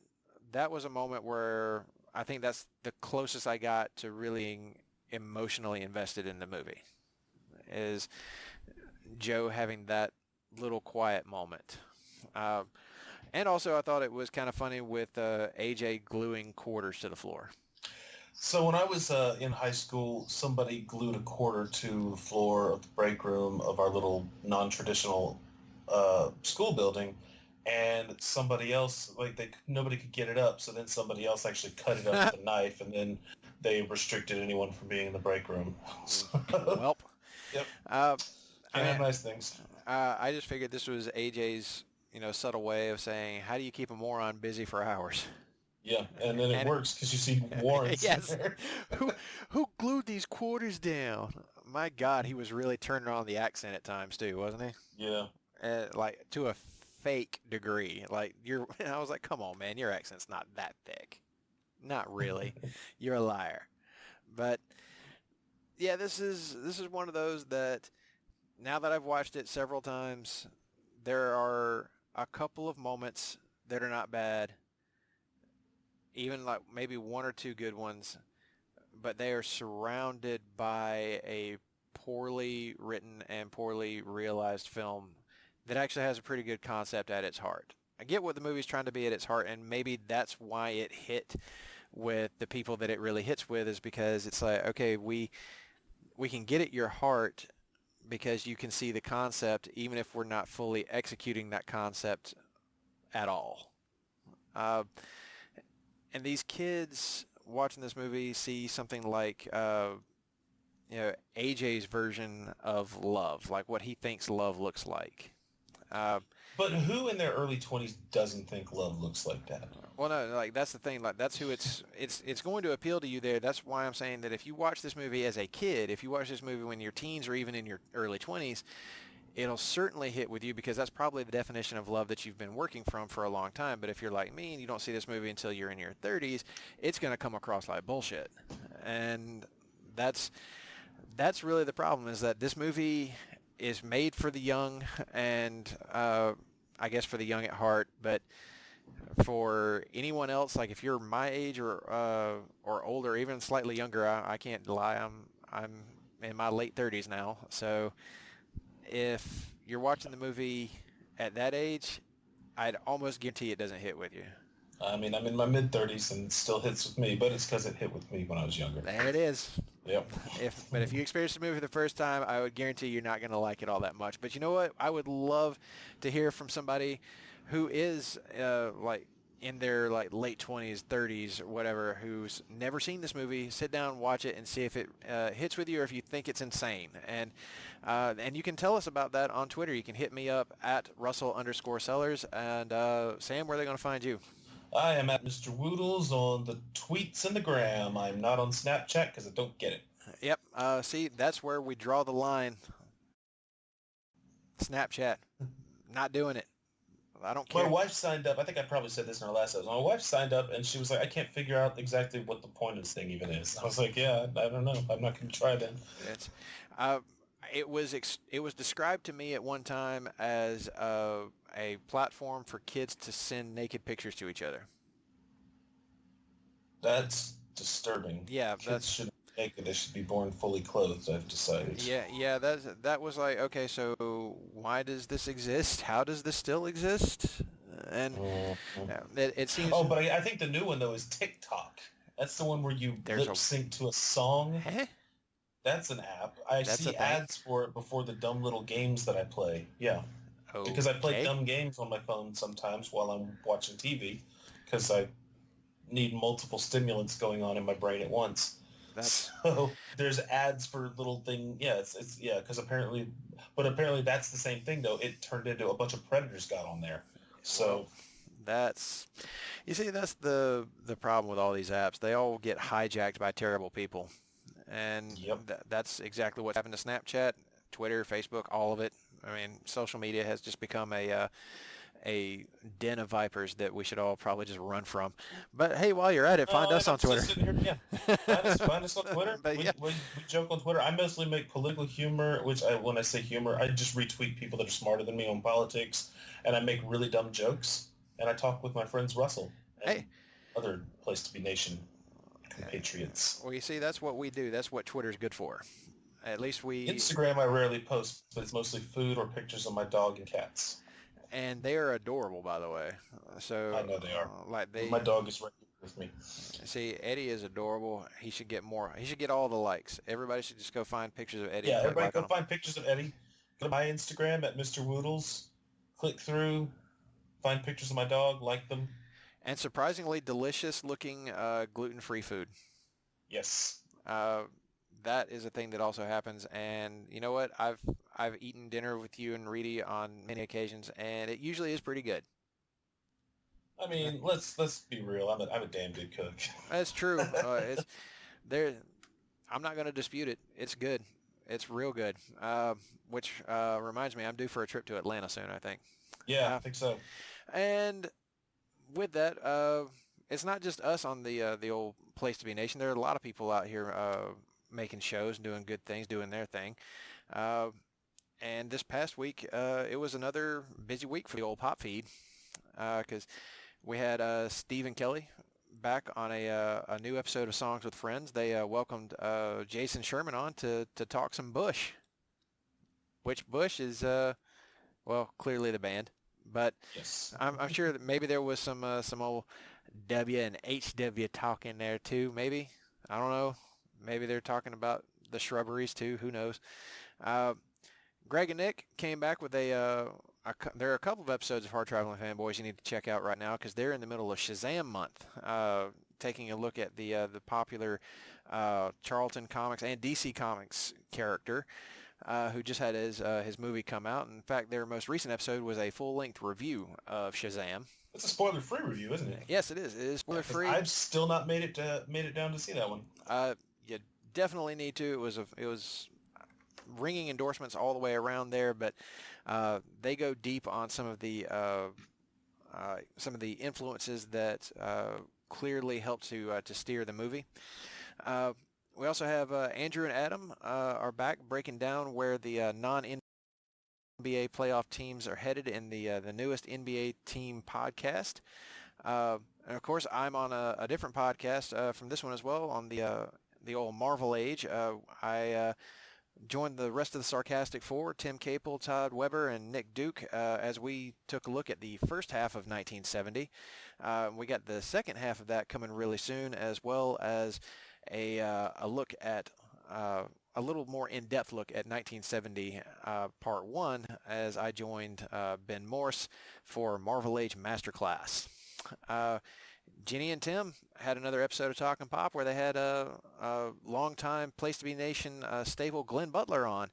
was a moment where I think that's the closest I got to really emotionally invested in the movie, is Joe having that little quiet moment. Uh, and also I thought it was kind of funny with AJ gluing quarters to the floor. So when I was in high school, somebody glued a quarter to the floor of the break room of our little non-traditional school building, and somebody else, like nobody could get it up, so then somebody else actually cut it up with a knife, and then they restricted anyone from being in the break room. Welp. Yep. Uh, Can't have nice things. I just figured this was AJ's, subtle way of saying, how do you keep a moron busy for hours? Yeah, and then it works because you see warrants yes. there. Who glued these quarters down? My God, he was really turning on the accent at times too, wasn't he? Yeah. Like to a fake degree. Like I was like, come on, man, your accent's not that thick. Not really. You're a liar. But yeah, this is one of those that now that I've watched it several times, there are a couple of moments that are not bad, even like maybe one or two good ones, but they are surrounded by a poorly written and poorly realized film that actually has a pretty good concept at its heart. I get what the movie's trying to be at its heart, and maybe that's why it hit with the people that it really hits with, is because it's like, okay, we can get at your heart because you can see the concept, even if we're not fully executing that concept at all. Uh, and these kids watching this movie see something like, AJ's version of love, like what he thinks love looks like. But who in their early 20s doesn't think love looks like that? Well, no, like that's the thing. Like that's who it's going to appeal to you there. That's why I'm saying that if you watch this movie as a kid, if you watch this movie when you're teens or even in your early 20s, it'll certainly hit with you because that's probably the definition of love that you've been working from for a long time. But if you're like me and you don't see this movie until you're in your 30s, it's going to come across like bullshit. And that's really the problem, is that this movie is made for the young and I guess for the young at heart, but for anyone else, like if you're my age or older, even slightly younger, I can't lie, I'm in my late 30s now. So if you're watching the movie at that age, I'd almost guarantee it doesn't hit with you. I mean, I'm in my mid-30s and it still hits with me, but it's because it hit with me when I was younger. There it is. Yep. But if you experience the movie for the first time, I would guarantee you're not going to like it all that much. But you know what? I would love to hear from somebody who is like in their like late 20s, 30s, or whatever, who's never seen this movie. Sit down, watch it, and see if it hits with you or if you think it's insane. And you can tell us about that on Twitter. You can hit me up at Russell_Sellers. And Sam, where are they going to find you? I am at Mr. Woodles on the tweets and the gram. I'm not on Snapchat because I don't get it. Yep. See, that's where we draw the line. Snapchat. Not doing it. I don't care. My wife signed up. I think I probably said this in our last episode. My wife signed up, and she was like, I can't figure out exactly what the point of this thing even is. I was like, yeah, I don't know. I'm not going to try then. It was described to me at one time as a platform for kids to send naked pictures to each other. That's disturbing. Yeah, Kids shouldn't be naked. They should be born fully clothed, I've decided. yeah, that was like, okay, so why does this exist? How does this still exist? And Mhm. it seems Oh, but I think the new one, though, is TikTok. That's the one where you there's lip sync to a song. a That's an app. I that's a see thing. ads for it before the dumb little games that I play. Yeah. Because I play Okay, dumb games on my phone sometimes while I'm watching TV because I need multiple stimulants going on in my brain at once. that's So there's ads for little thing. Yeah, it's yeah, because apparently that's the same thing though. It turned into a bunch of predators got on there. well, So that's you see, that's the problem with all these apps. They all get hijacked by terrible people, and yep. that's exactly what happened to Snapchat, Twitter, Facebook, all of it. I mean, social media has just become a den of vipers that we should all probably just run from. But hey, while you're at it, find us I'm on still Twitter. sitting here. Yeah, find us on Twitter. But We, yeah, we, we joke on Twitter. I mostly make political humor, which when I say humor, I just retweet people that are smarter than me on politics, and I make really dumb jokes. And I talk with my friends Russell and hey, other Place to Be Nation compatriots. well, you see, that's what we do. That's what Twitter's good for. At least we, Instagram I rarely post, but it's mostly food or pictures of my dog and cats. and they are adorable, by the way. So, I know they are. like My dog is right here with me. see, Eddie is adorable. He should get more. He should get all the likes. Everybody should just go find pictures of Eddie Yeah, and click everybody like go on them. find pictures of Eddie. Go to my Instagram at Mr. Woodles. Click through, find pictures of my dog, like them. And surprisingly delicious looking gluten-free food. Yes. Uh, that is a thing that also happens. And you know what? I've eaten dinner with you and Reedy on many occasions, and it usually is pretty good. I mean, let's be real. I'm a damn good cook. That's true. It's there. I'm not going to dispute it. It's good. It's real good. Which reminds me, I'm due for a trip to Atlanta soon, I think. Yeah, I think so. And with that, it's not just us on the old Place to Be Nation. There are a lot of people out here making shows, doing good things, doing their thing. And this past week, it was another busy week for the old pop feed because we had Steve and Kelly back on a new episode of Songs with Friends. They welcomed Jason Sherman on to talk some Bush, which Bush is, well, clearly the band. But Yes. I'm sure that maybe there was some old W and HW talk in there too. Maybe, I don't know. Maybe they're talking about the shrubberies too. Who knows? Greg and Nick came back with there are a couple of episodes of Hard Traveling Fanboys you need to check out right now because they're in the middle of Shazam month, taking a look at the popular Charlton Comics and DC Comics character. Who just had his movie come out. In fact, their most recent episode was a full-length review of Shazam. It's a spoiler-free review, isn't it? Yes, it is. It is spoiler-free. I've still not made it down to see that one. You definitely need to. It was ringing endorsements all the way around there, but they go deep on some of the influences that clearly help to steer the movie. We also have Andrew and Adam are back breaking down where the non-NBA playoff teams are headed in the newest NBA team podcast. And of course, I'm on a different podcast from this one as well on the old Marvel Age. I joined the rest of the Sarcastic Four, Tim Capel, Todd Weber, and Nick Duke, as we took a look at the first half of 1970. We got the second half of that coming really soon, as well as a look at a little more in-depth look at 1970 Part 1 as I joined Ben Morse for Marvel Age Masterclass. Ginny and Tim had another episode of Talking Pop where they had a long-time Place to Be Nation staple Glenn Butler on.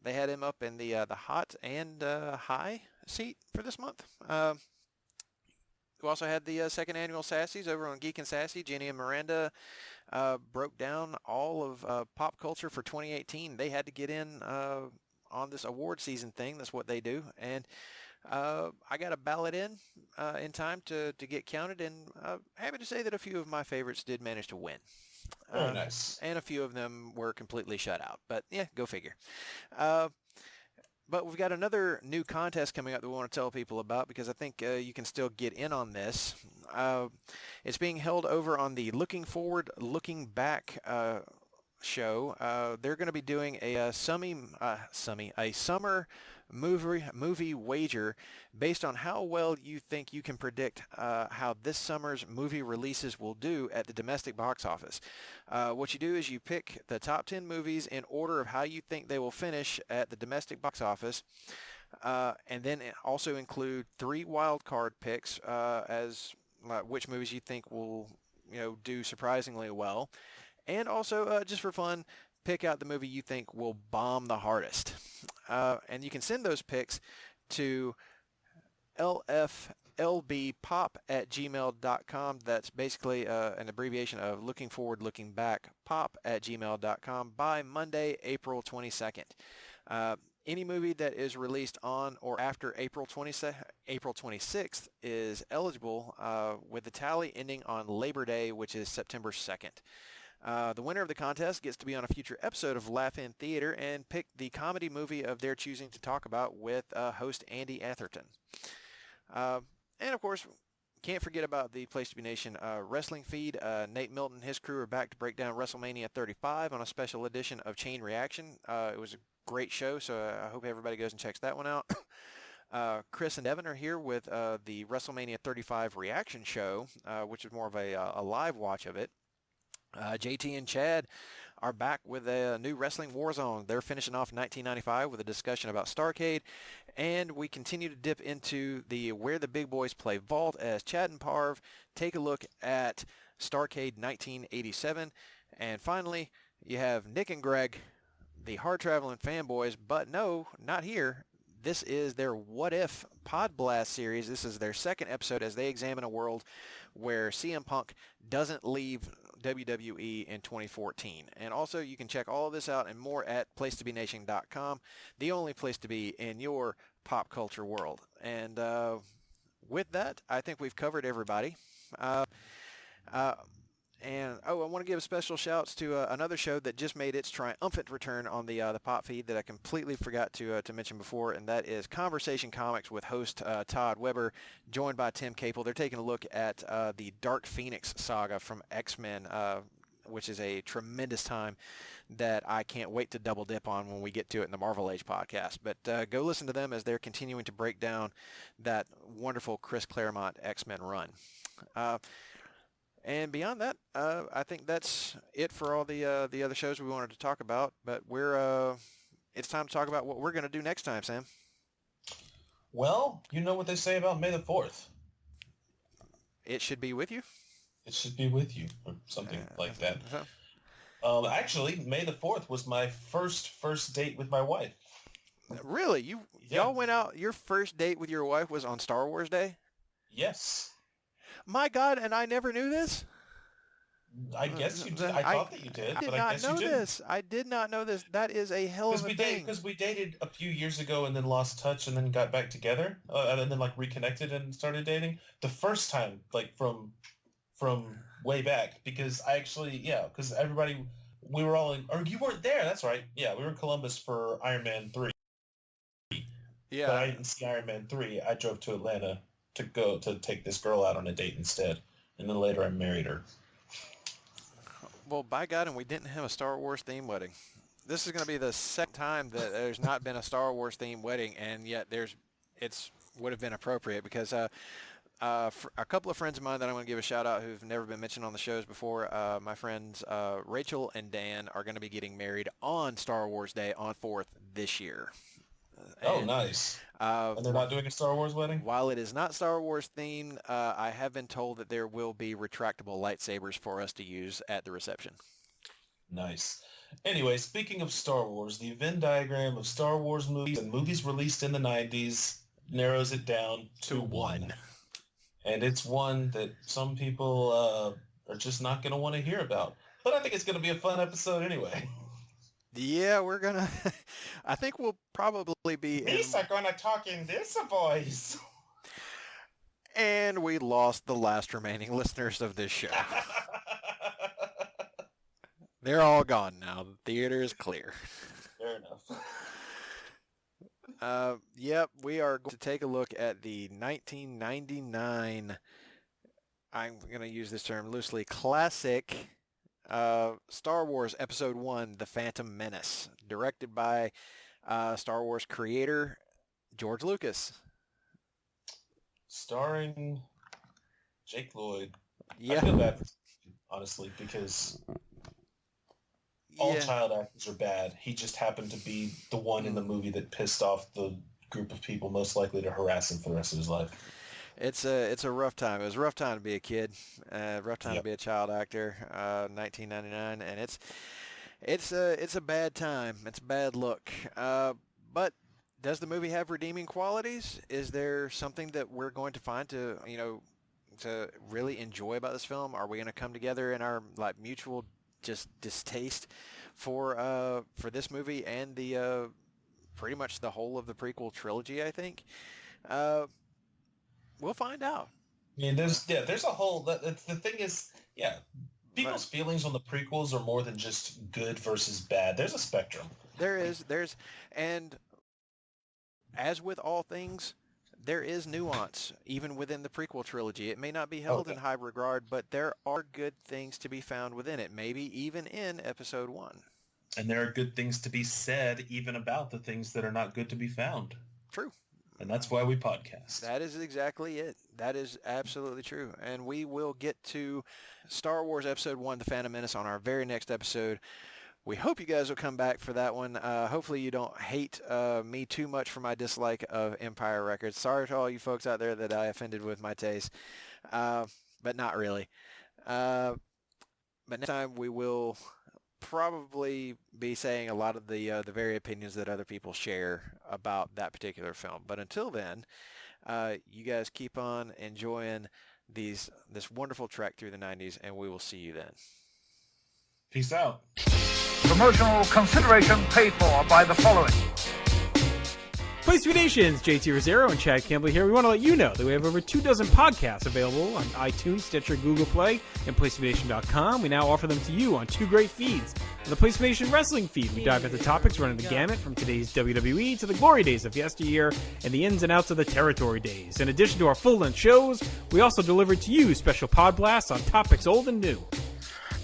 They had him up in the hot and high seat for this month. We also had the second annual Sassies over on Geek and Sassy. Jenny and Miranda broke down all of pop culture for 2018. They had to get in on this award season thing. That's what they do. And I got a ballot in time to get counted, and happy to say that a few of my favorites did manage to win. Very nice. And a few of them were completely shut out. But yeah, go figure. But we've got another new contest coming up that we want to tell people about because I think you can still get in on this. It's being held over on the Looking Forward, Looking Back show. They're going to be doing a summer movie wager based on how well you think you can predict how this summer's movie releases will do at the domestic box office. What you do is you pick the top 10 movies in order of how you think they will finish at the domestic box office, and then also include 3 wild card picks as which movies you think will do surprisingly well, and also just for fun, pick out the movie you think will bomb the hardest. And you can send those picks to lflbpop@gmail.com. That's basically an abbreviation of Looking Forward, Looking Back, pop@gmail.com by Monday, April 22nd. Any movie that is released on or after April 26th is eligible, with the tally ending on Labor Day, which is September 2nd. The winner of the contest gets to be on a future episode of Laugh In Theater and pick the comedy movie of their choosing to talk about with host Andy Atherton. And of course, can't forget about the Place to Be Nation wrestling feed. Nate Milton and his crew are back to break down WrestleMania 35 on a special edition of Chain Reaction. It was a great show, so I hope everybody goes and checks that one out. Chris and Evan are here with the WrestleMania 35 reaction show, which is more of a live watch of it. JT and Chad are back with a new Wrestling Warzone. They're finishing off 1995 with a discussion about Starrcade, and we continue to dip into the Where the Big Boys Play vault as Chad and Parv take a look at Starrcade 1987. And finally, you have Nick and Greg, the hard-traveling fanboys, but no, not here. This is their What If Pod Blast series. This is their second episode as they examine a world where CM Punk doesn't leave WWE in 2014. And also, you can check all of this out and more at placetobenation.com, the only place to be in your pop culture world. And with that, I think we've covered everybody. And I want to give special shouts to another show that just made its triumphant return on the pop feed that I completely forgot to mention before, and that is Conversation Comics with host Todd Weber, joined by Tim Capel. They're taking a look at the Dark Phoenix saga from X-Men, which is a tremendous time that I can't wait to double dip on when we get to it in the Marvel Age podcast. But go listen to them as they're continuing to break down that wonderful Chris Claremont X-Men run. And beyond that, I think that's it for all the other shows we wanted to talk about. But it's time to talk about what we're going to do next time, Sam. Well, you know what they say about May the 4th. It should be with you. It should be with you, or something like that. Actually, May the 4th was my first date with my wife. Really? Y'all went out, your first date with your wife was on Star Wars Day? Yes. My God, and I never knew this? I guess you did. I thought that you did, but I guess you didn't. I did not know this. That is a hell of a thing. Because we dated a few years ago and then lost touch and then got back together and then like reconnected and started dating. The first time, like from way back, because because everybody, we were all or you weren't there. That's right. Yeah, we were in Columbus for Iron Man 3. Yeah. But I didn't see Iron Man 3. I drove to Atlanta to go to take this girl out on a date instead, and then later I married her. Well, by God, and we didn't have a Star Wars themed wedding. This is going to be the second time that there's not been a Star Wars themed wedding, and yet it's would have been appropriate because a couple of friends of mine that I'm going to give a shout out who've never been mentioned on the shows before, my friends Rachel and Dan are going to be getting married on Star Wars Day on 4th this year. Oh, nice. And they're not doing a Star Wars wedding? While it is not Star Wars themed, I have been told that there will be retractable lightsabers for us to use at the reception. Nice. Anyway, speaking of Star Wars, the Venn diagram of Star Wars movies and movies released in the 90s narrows it down to one. And it's one that some people are just not going to want to hear about. But I think it's going to be a fun episode anyway. Yeah, we're going to... I think we'll probably be... These are going to talk in this voice. And we lost the last remaining listeners of this show. They're all gone now. The theater is clear. Fair enough. Yep, we are going to take a look at the 1999, I'm going to use this term loosely, classic Star Wars Episode 1, The Phantom Menace, directed by Star Wars creator George Lucas. Starring Jake Lloyd. Yeah. I feel bad for him, honestly, because all child actors are bad. He just happened to be the one in the movie that pissed off the group of people most likely to harass him for the rest of his life. It's a rough time. It was a rough time to be a kid, rough time to be a child actor, 1999, and it's a bad time. It's a bad look. But does the movie have redeeming qualities? Is there something that we're going to find to really enjoy about this film? Are we going to come together in our mutual just distaste for this movie and the pretty much the whole of the prequel trilogy? I think we'll find out. I mean, there's a whole. The thing is, people's feelings on the prequels are more than just good versus bad. There's a spectrum. And as with all things, there is nuance even within the prequel trilogy. It may not be held in high regard, but there are good things to be found within it, maybe even in Episode 1. And there are good things to be said even about the things that are not good to be found. True. And that's why we podcast. That is exactly it. That is absolutely true. And we will get to Star Wars Episode 1, The Phantom Menace, on our very next episode. We hope you guys will come back for that one. Hopefully you don't hate me too much for my dislike of Empire Records. Sorry to all you folks out there that I offended with my taste, but not really. But next time we will probably be saying a lot of the very opinions that other people share about that particular film. But until then, you guys keep on enjoying this wonderful trek through the 90s, and we will see you then. Peace out. Promotional consideration paid for by the following. Place to Be Nations, JT Rosero and Chad Campbell here. We want to let you know that we have over 24 podcasts available on iTunes, Stitcher, Google Play, and PlaceToBeNation.com. We now offer them to you on two great feeds. On the Place to Be Nation Wrestling feed, we dive into topics running the gamut from today's WWE to the glory days of yesteryear and the ins and outs of the territory days. In addition to our full-length shows, we also deliver to you special pod blasts on topics old and new.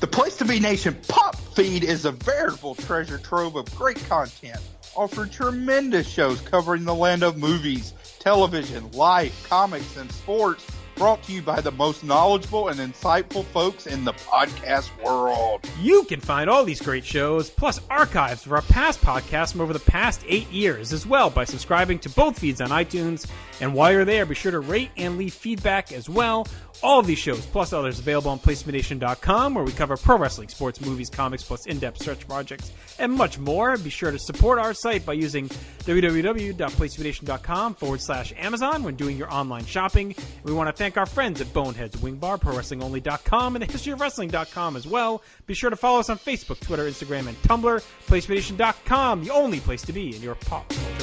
The Place to Be Nation Pop feed is a veritable treasure trove of great content, offering tremendous shows covering the land of movies, television, life, comics, and sports, brought to you by the most knowledgeable and insightful folks in the podcast world. You can find all these great shows, plus archives of our past podcasts from over the past 8 years as well by subscribing to both feeds on iTunes. And while you're there, be sure to rate and leave feedback as well. All of these shows, plus others, available on PlaceToBeNation.com, where we cover pro wrestling, sports, movies, comics, plus in-depth search projects, and much more. Be sure to support our site by using www.PlaceToBeNation.com/Amazon when doing your online shopping. We want to thank our friends at Boneheads Wing Bar, ProWrestlingOnly.com, and TheHistoryOfWrestling.com as well. Be sure to follow us on Facebook, Twitter, Instagram, and Tumblr. PlaceToBeNation.com, the only place to be in your pop culture